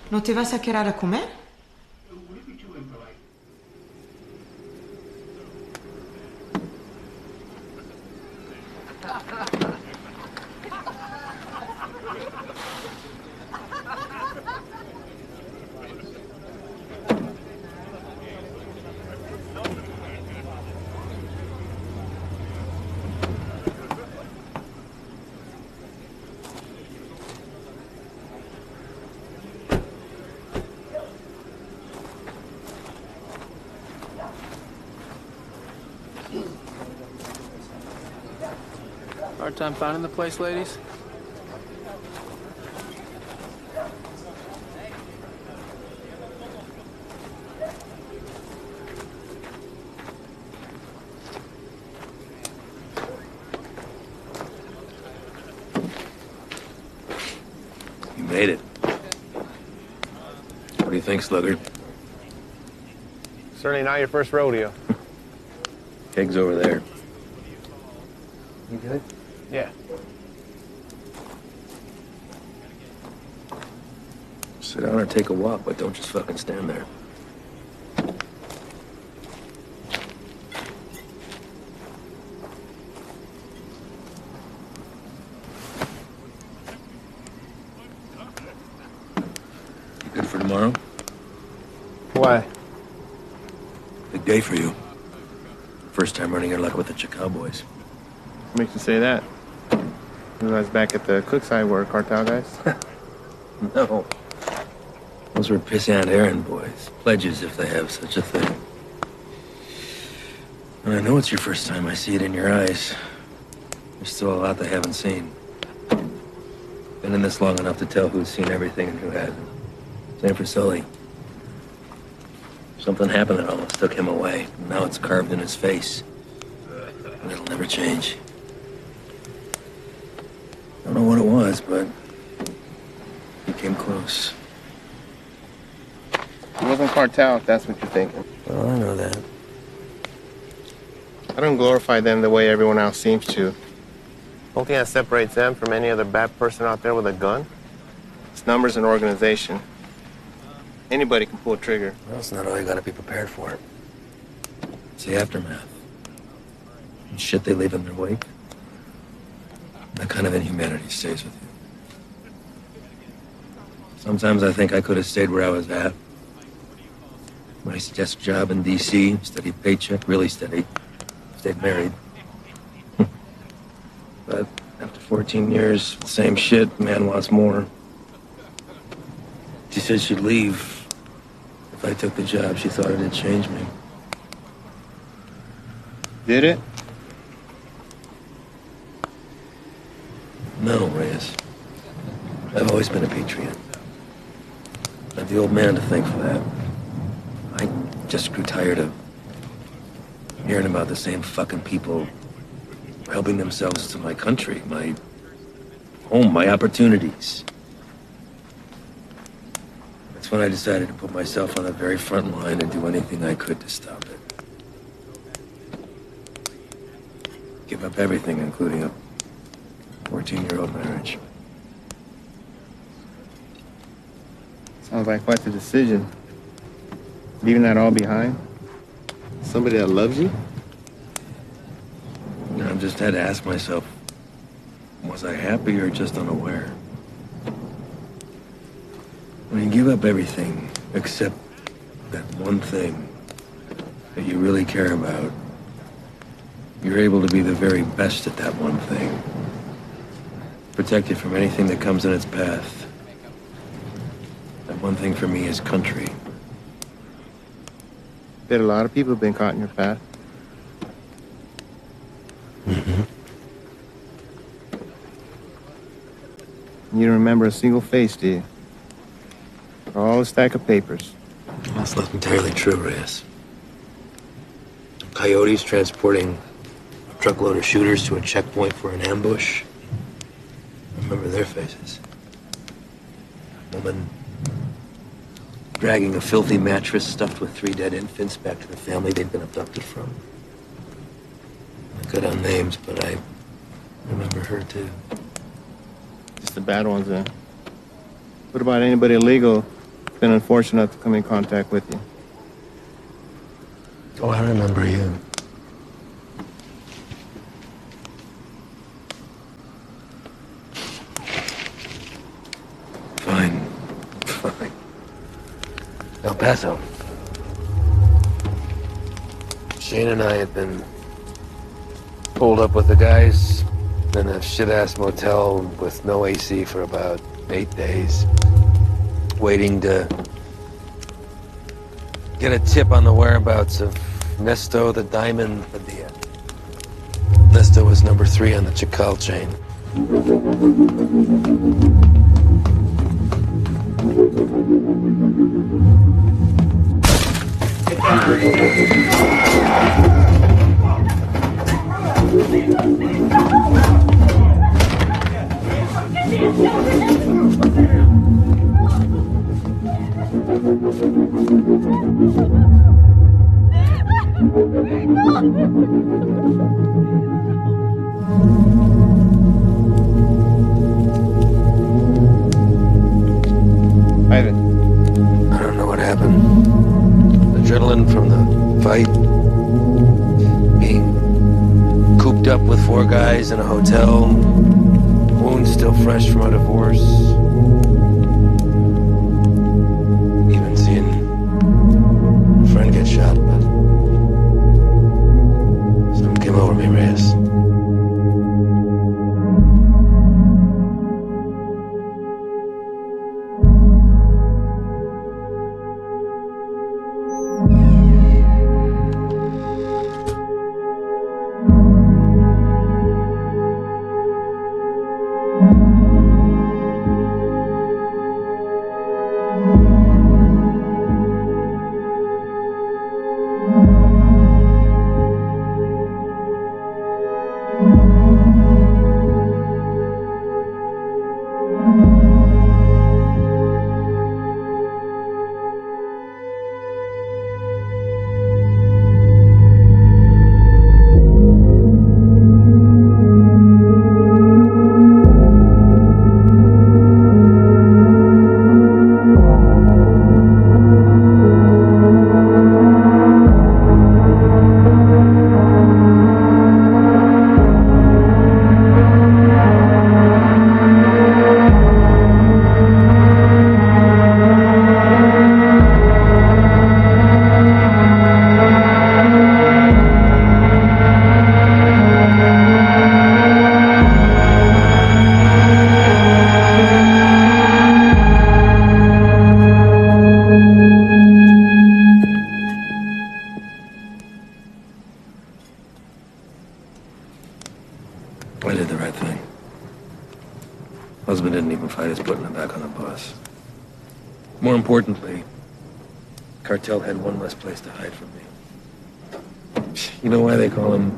¿No te vas a quedar a comer? Hard time finding the place, ladies? You made it. think, Slugger? Certainly not your first rodeo. Keg's over there. You good? Yeah. Sit down or take a walk, but don't just fucking stand there. You good for tomorrow? Why? Big day for you. First time running your luck with the Chicao boys. What makes you say that? You guys back at the Cookside were cartel guys? No. Those were pissant errand boys. Pledges, if they have such a thing. And I know it's your first time. I see it in your eyes. There's still a lot they haven't seen. Been in this long enough to tell who's seen everything and who hasn't. Same for Sully. Something happened that almost took him away. And now it's carved in his face. And it'll never change. Don't know what it was, but he came close. It wasn't cartel, if that's what you're thinking. Well, I know that. I don't glorify them the way everyone else seems to. Only thing that separates them from any other bad person out there with a gun, it's numbers and organization. Anybody can pull a trigger. Well, it's not all you gotta be prepared for. It's the aftermath. And shit they leave in their wake. That kind of inhumanity stays with you. Sometimes I think I could have stayed where I was at. Nice desk job in D.C., steady paycheck, really steady. Stayed married. But after 14 years, same shit, man wants more. She said she'd leave if I took the job. She thought it'd change me. Did it? No, Reyes. I've always been a patriot. I'm the old man to thank for that. I just grew tired of hearing about the same fucking people helping themselves to my country, my home, my opportunities. That's when I decided to put myself on the very front line and do anything I could to stop it. Give up everything, including a 14-year-old marriage. Sounds like quite the decision. Leaving that all behind? Somebody that loves you? I just had to ask myself, was I happy or just unaware? When you give up everything except that one thing that you really care about, you're able to be the very best at that one thing. Protect it from anything that comes in its path. That one thing for me is country. Bet a lot of people have been caught in your path. Mm-hmm. You don't remember a single face, do you? All a stack of papers. That's not entirely true, Reyes. Coyotes transporting a truckload of shooters to a checkpoint for an ambush. I remember their faces. Woman dragging a filthy mattress stuffed with 3 dead infants back to the family they'd been abducted from. I cut out names, but I remember her too. Just the bad ones, then. What about anybody illegal who's been unfortunate enough to come in contact with you? Oh, I remember you. Fine. Fine. El Paso. Shane and I had been pulled up with the guys in a shit-ass motel with no AC for about 8 days, waiting to get a tip on the whereabouts of Nesto the Diamond Padilla. Nesto was number 3 on the Chacal chain. hooked up with 4 guys in a hotel. Wounds still fresh from a divorce. Even seen a friend get shot, but something came over me, Reyes. I did the right thing. Husband didn't even fight us putting him back on the bus. More importantly, cartel had one less place to hide from me. You know why they call him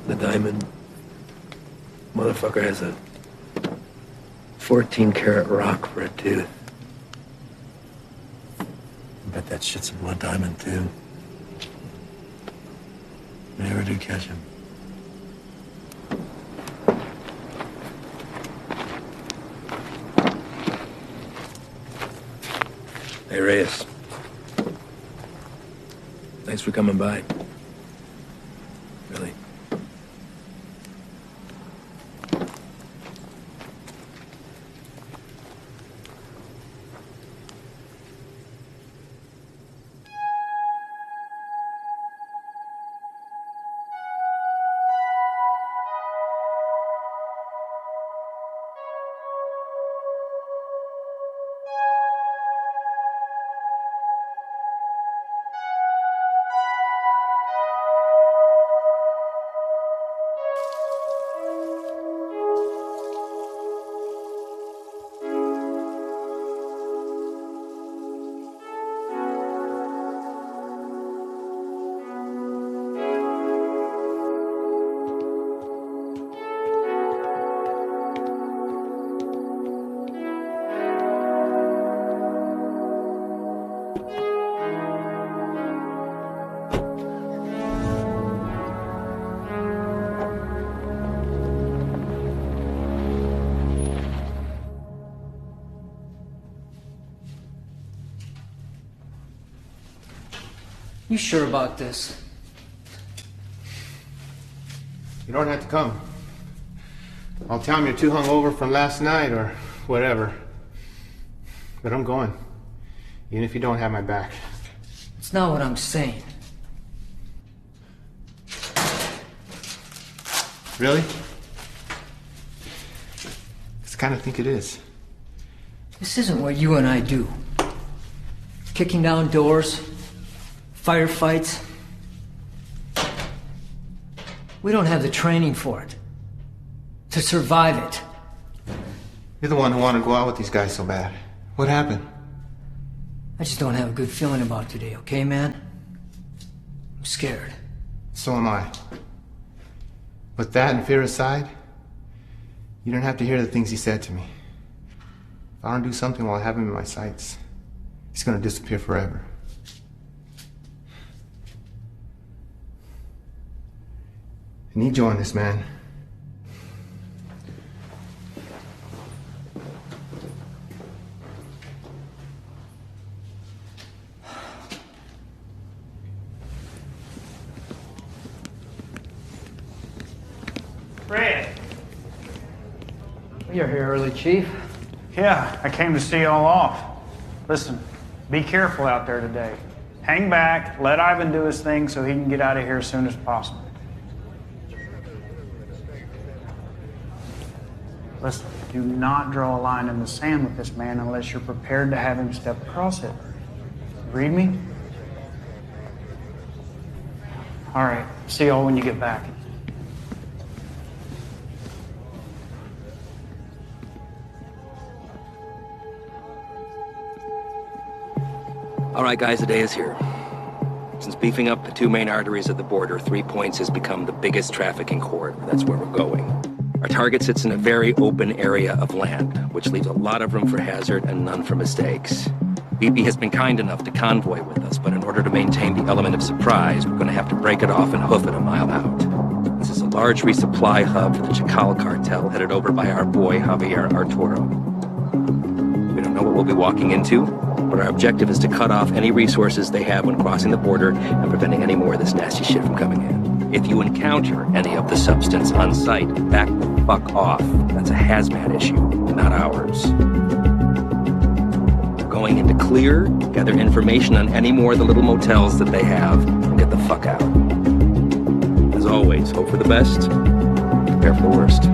the Diamond? Motherfucker has a 14-karat rock for a tooth. I bet that shit's a blood diamond, too. I never do catch him. Hey, Reyes. Thanks for coming by. Really. You sure about this? You don't have to come. I'll tell him you're too hungover from last night or whatever. But I'm going. Even if you don't have my back. It's not what I'm saying. Really? I kind of think it is. This isn't what you and I do. Kicking down doors, firefights. We don't have the training for it. To survive it. You're the one who wanted to go out with these guys so bad. What happened? I just don't have a good feeling about today, okay, man? I'm scared. So am I. But that and fear aside, you don't have to hear the things he said to me. If I don't do something while I have him in my sights, he's gonna disappear forever. I need you on this, man. Fred. You're here early, Chief. Yeah, I came to see y'all off. Listen, be careful out there today. Hang back, let Ivan do his thing so he can get out of here as soon as possible. Listen, do not draw a line in the sand with this man unless you're prepared to have him step across it. Read me? All right, see y'all when you get back. All right, guys, the day is here. Since beefing up the two main arteries of the border, 3 Points has become the biggest trafficking corridor. That's where we're going. Our target sits in a very open area of land, which leaves a lot of room for hazard and none for mistakes. BP has been kind enough to convoy with us, but in order to maintain the element of surprise, we're going to have to break it off and hoof it a mile out. This is a large resupply hub for the Chacal cartel, headed over by our boy Javier Arturo. We don't know what we'll be walking into, but our objective is to cut off any resources they have when crossing the border and preventing any more of this nasty shit from coming in. If you encounter any of the substance on site, back the fuck off. That's a hazmat issue, not ours. We're going into clear, gather information on any more of the little motels that they have, and get the fuck out. As always, hope for the best, prepare for the worst.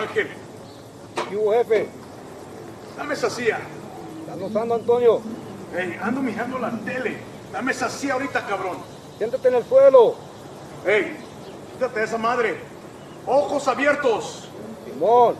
Ángel. ¿Qué hubo, jefe? Dame esa silla. ¿Estás usando, Antonio? Hey, ando mirando la tele. Dame esa silla ahorita, cabrón. Siéntate en el suelo. Hey, quítate de esa madre. Ojos abiertos. Simón.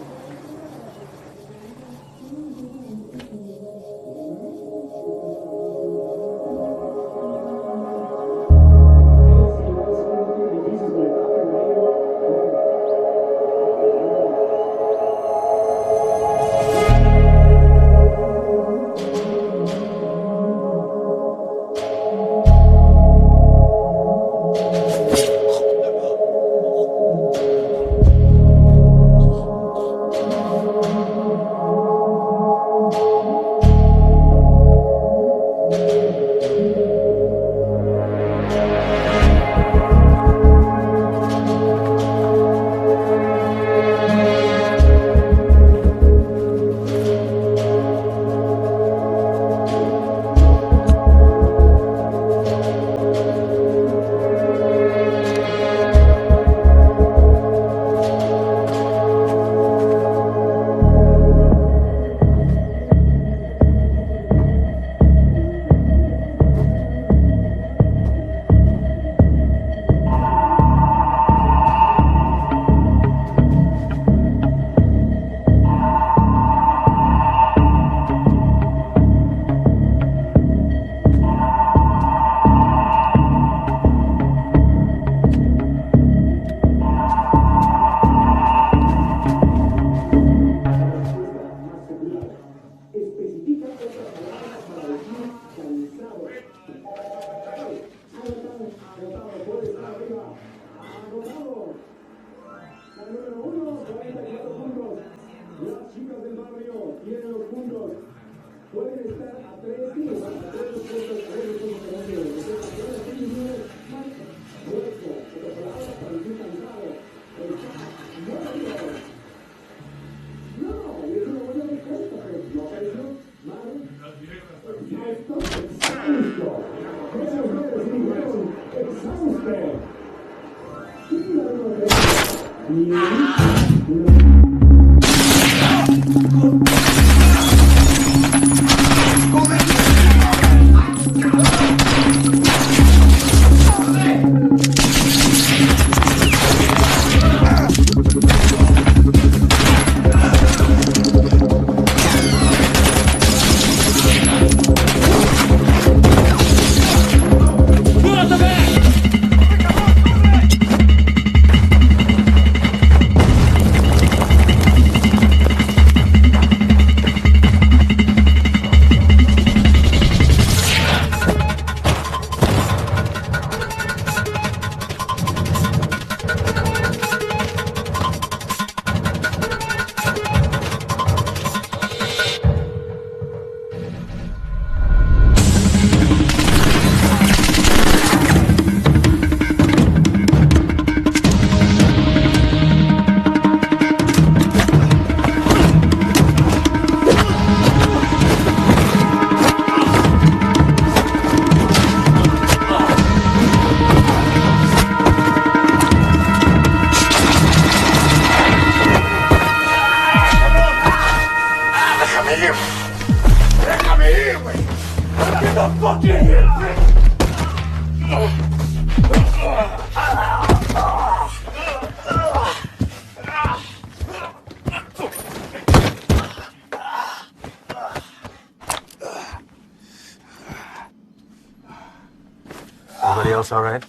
Everybody else all right?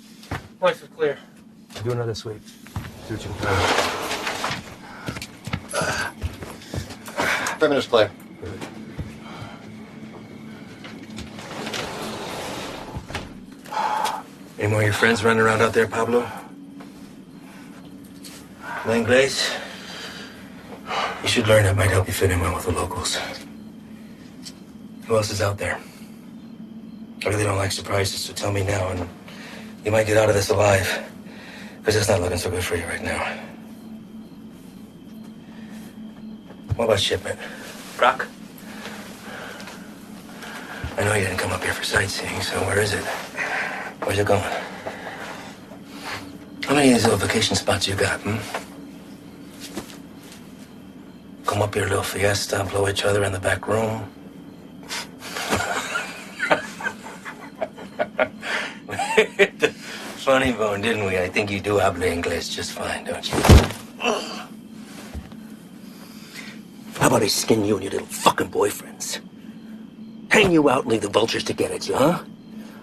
Place is clear. Do another sweep. See what you can find. Perimeter's clear. Any more of your friends running around out there, Pablo? Inglés? You should learn. It might help you fit in well with the locals. Who else is out there? I really don't like surprises, so tell me now, and you might get out of this alive. Because it's not looking so good for you right now. What about shipment? Brock? I know you didn't come up here for sightseeing, so where is it? Where's it going? How many of these little vacation spots you got, come up here, a little fiesta, blow each other in the back room. Funny bone, didn't we? I think you do habla English just fine, don't you? How about I skin you and your little fucking boyfriends? Hang you out and leave the vultures to get at you, huh?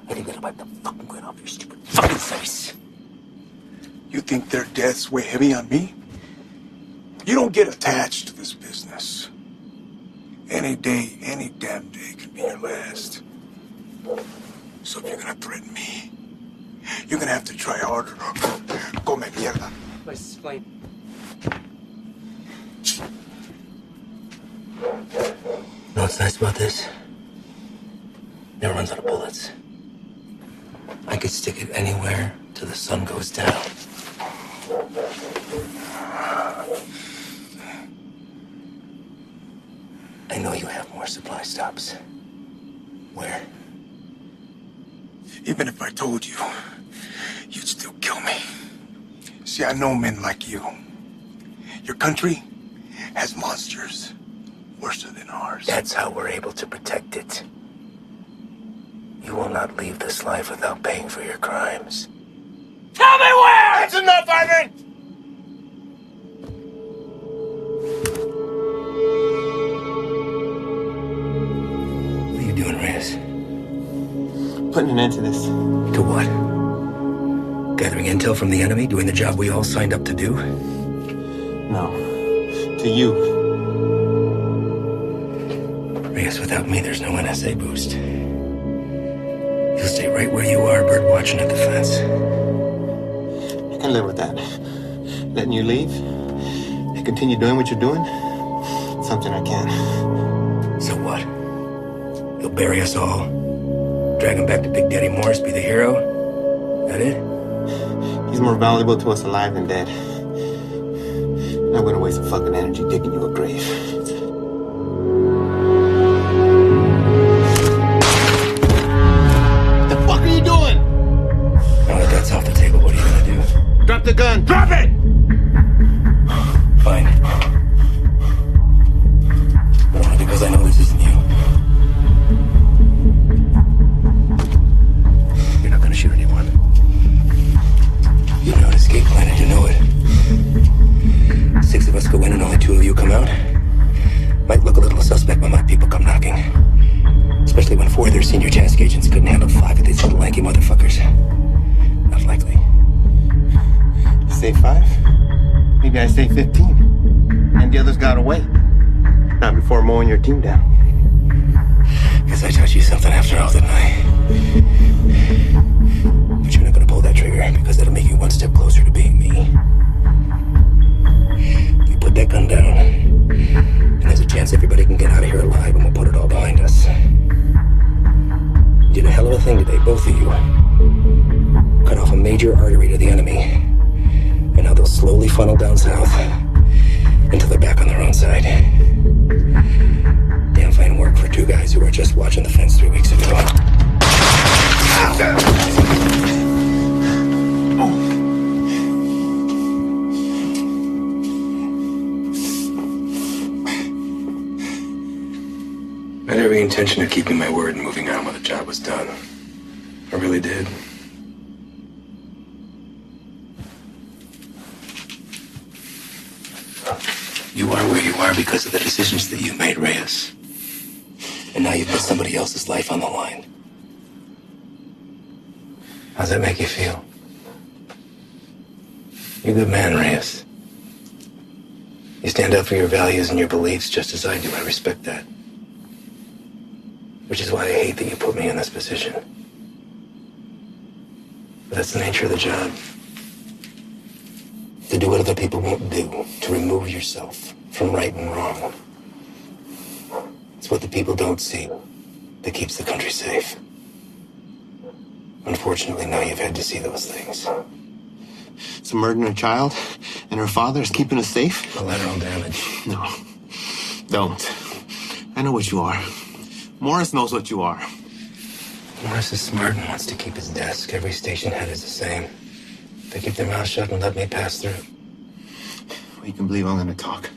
I think that'll wipe the fucking grin off your stupid fucking face. You think their deaths weigh heavy on me? You don't get attached to this business. Any day, any damn day can be your last. So if you're gonna threaten me, you're gonna have to try harder. Come mierda. Let's explain. Know what's nice about this? Never runs out of bullets. I could stick it anywhere till the sun goes down. I know you have more supply stops. Where? Even if I told you, you'd still kill me. See, I know men like you. Your country has monsters worse than ours. That's how we're able to protect it. You will not leave this life without paying for your crimes. Tell me where! That's enough, Ivan! What are you doing, Reyes? Putting an end to this. To what? Gathering intel from the enemy, doing the job we all signed up to do? No. To you. Reyes, without me, there's no NSA boost. You'll stay right where you are, bird watching at the fence. I can live with that. Letting you leave and continue doing what you're doing, it's something I can. So what? You'll bury us all? Drag him back to Big Daddy Morris, be the hero? That it? He's more valuable to us alive than dead. I'm not gonna waste a fucking energy digging you a grave. Off the table, what are you gonna do? Drop the gun! Drop it! Fine. But only because I know this isn't you. You're not gonna shoot anyone. You know an escape plan and you know it. 6 of us go in and only 2 of you come out. Might look a little suspect when my people come knocking. Especially when 4 of their senior task agents couldn't handle 5 of these little lanky motherfuckers. Not likely. Say 5? Maybe I say 15. And the others got away. Not before mowing your team down. Guess I taught you something after all, didn't I? But you're not gonna pull that trigger because that'll make you one step closer to being me. You put that gun down, and there's a chance everybody can get out of here alive and we'll put it all behind us. You did a hell of a thing today, both of you. Cut off a major artery to the enemy. And now they'll slowly funnel down south until they're back on their own side. Damn fine work for 2 guys who were just watching the fence 3 weeks ago. I had every intention of keeping my word and moving on when the job was done. I really did. You are where you are because of the decisions that you made, Reyes. And now you've put somebody else's life on the line. How's that make you feel? You're a good man, Reyes. You stand up for your values and your beliefs just as I do. I respect that. Which is why I hate that you put me in this position. But that's the nature of the job. To do what other people won't do. To remove yourself from right and wrong. It's what the people don't see that keeps the country safe. Unfortunately, now you've had to see those things. So murdering a child and her father is keeping us safe? Collateral damage. No. Don't. I know what you are. Morris knows what you are. Morris is smart and wants to keep his desk. Every station head is the same. They keep their mouth shut and let me pass through. Well, you can believe I'm gonna talk.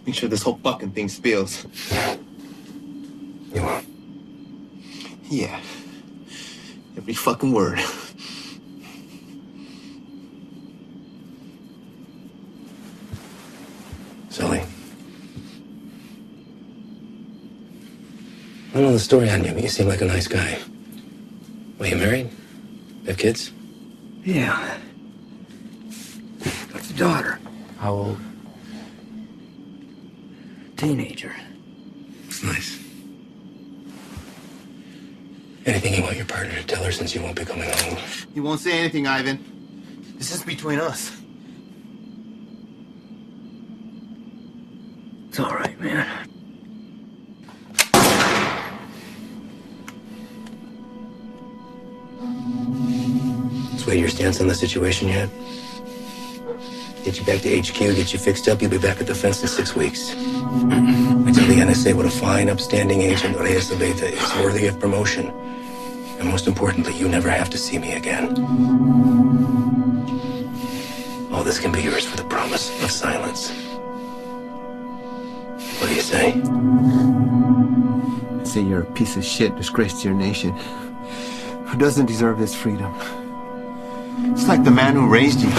Make sure this whole fucking thing spills. You won't. Yeah. Every fucking word. Sully. I don't know the story on you, but you seem like a nice guy. Well, you married? Have kids? Yeah. Got a daughter. How old? Teenager. It's nice. Anything you want your partner to tell her since you won't be coming home? He won't say anything, Ivan. This is between us. It's all right, man. Sway your stance on the situation yet? Get you back to HQ, get you fixed up, you'll be back at the fence in 6 weeks. I tell the NSA what a fine, upstanding agent Reyes Abeta is, worthy of promotion. And most importantly, you never have to see me again. All this can be yours for the promise of silence. What do you say? I say you're a piece of shit, disgrace to your nation. Who doesn't deserve this freedom? It's like the man who raised you.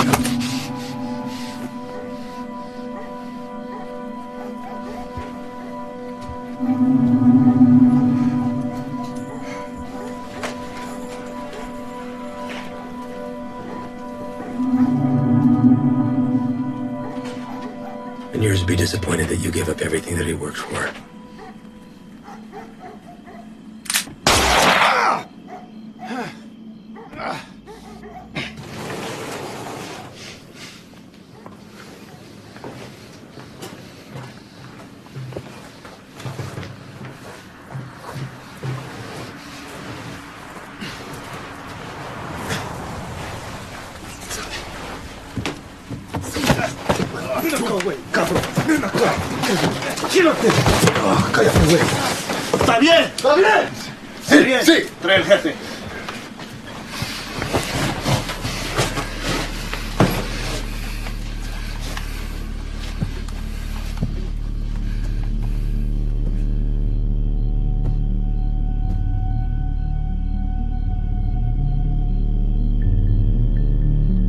And yours would be disappointed that you gave up everything that he worked for. Ven acá, güey, cabrón. Ven acá. Quédate. Cállate, güey. ¿Está bien? ¿Está bien? Sí, sí. Trae el jefe.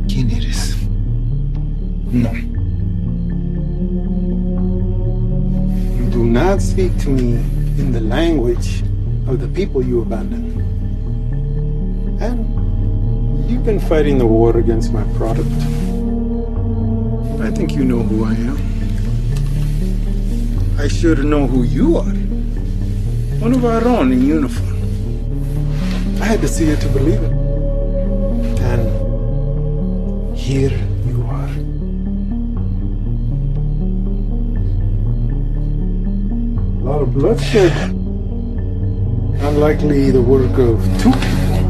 ¿Quién eres? No. Do not speak to me in the language of the people you abandoned. And you've been fighting the war against my product. I think you know who I am. I should know who you are. One of our own in uniform. I had to see it to believe it. And here you are. A lot of bloodshed. Unlikely the work of two people.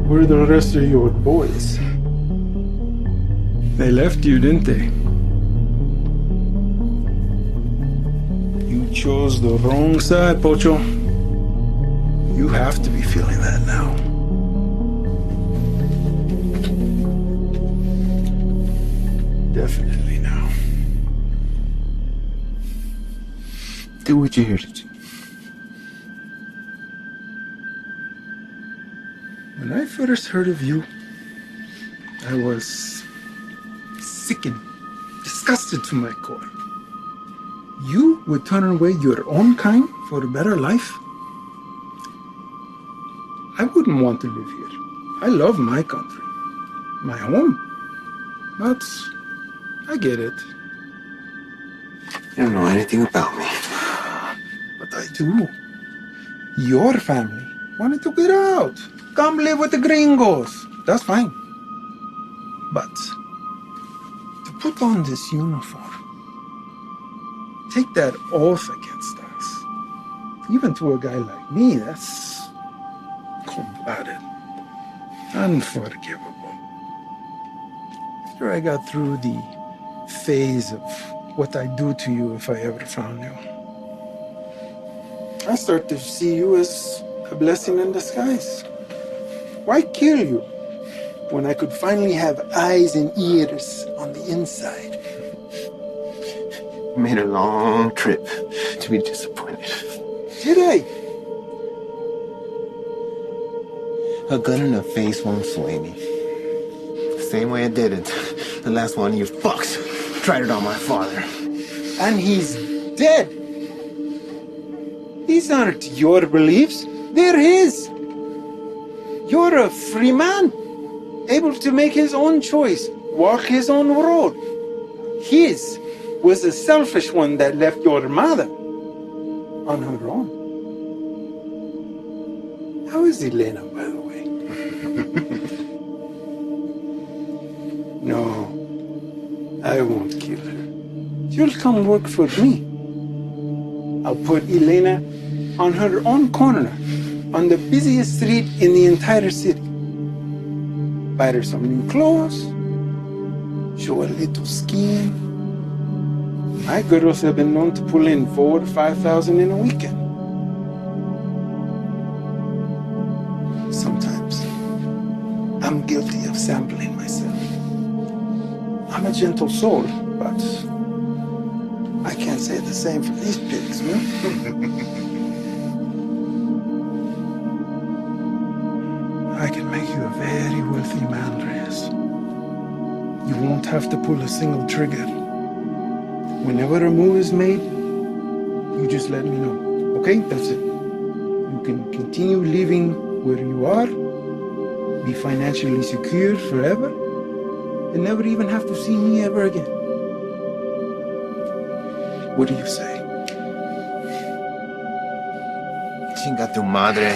Where are the rest of your boys? They left you, didn't they? You chose the wrong side, Pocho. You have to be feeling that now. Definitely now. Do what you're here to do. When I first heard of you, I was sickened, disgusted to my core. You would turn away your own kind for a better life? I wouldn't want to live here. I love my country, my home. But I get it. You don't know anything about me. But I do. Your family wanted to get out. Come live with the gringos. That's fine. But to put on this uniform, take that oath against us, even to a guy like me, that's cold-blooded, unforgivable. After I got through the phase of what I'd do to you if I ever found you, I start to see you as a blessing in disguise. Why kill you when I could finally have eyes and ears on the inside? You made a long trip to be disappointed. Did I? A gun in the face won't sway me. The same way I did it. The last one of you fucks tried it on my father. And he's dead. These aren't your beliefs. They're his. You're a free man, able to make his own choice, walk his own road. His was a selfish one that left your mother on her own. How is Elena, by the way? No, I won't kill her. She'll come work for me. I'll put Elena on her own corner, on the busiest street in the entire city. Buy her some new clothes, show her a little skin. My girls have been known to pull in 4,000 to 5,000 in a weekend. Sometimes I'm guilty of sampling myself. I'm a gentle soul, but I can't say the same for these pigs, man. I can make you a very wealthy man, Reyes. You won't have to pull a single trigger. Whenever a move is made, you just let me know. Okay? That's it. You can continue living where you are, be financially secure forever, and never even have to see me ever again. What do you say? Chinga tu madre.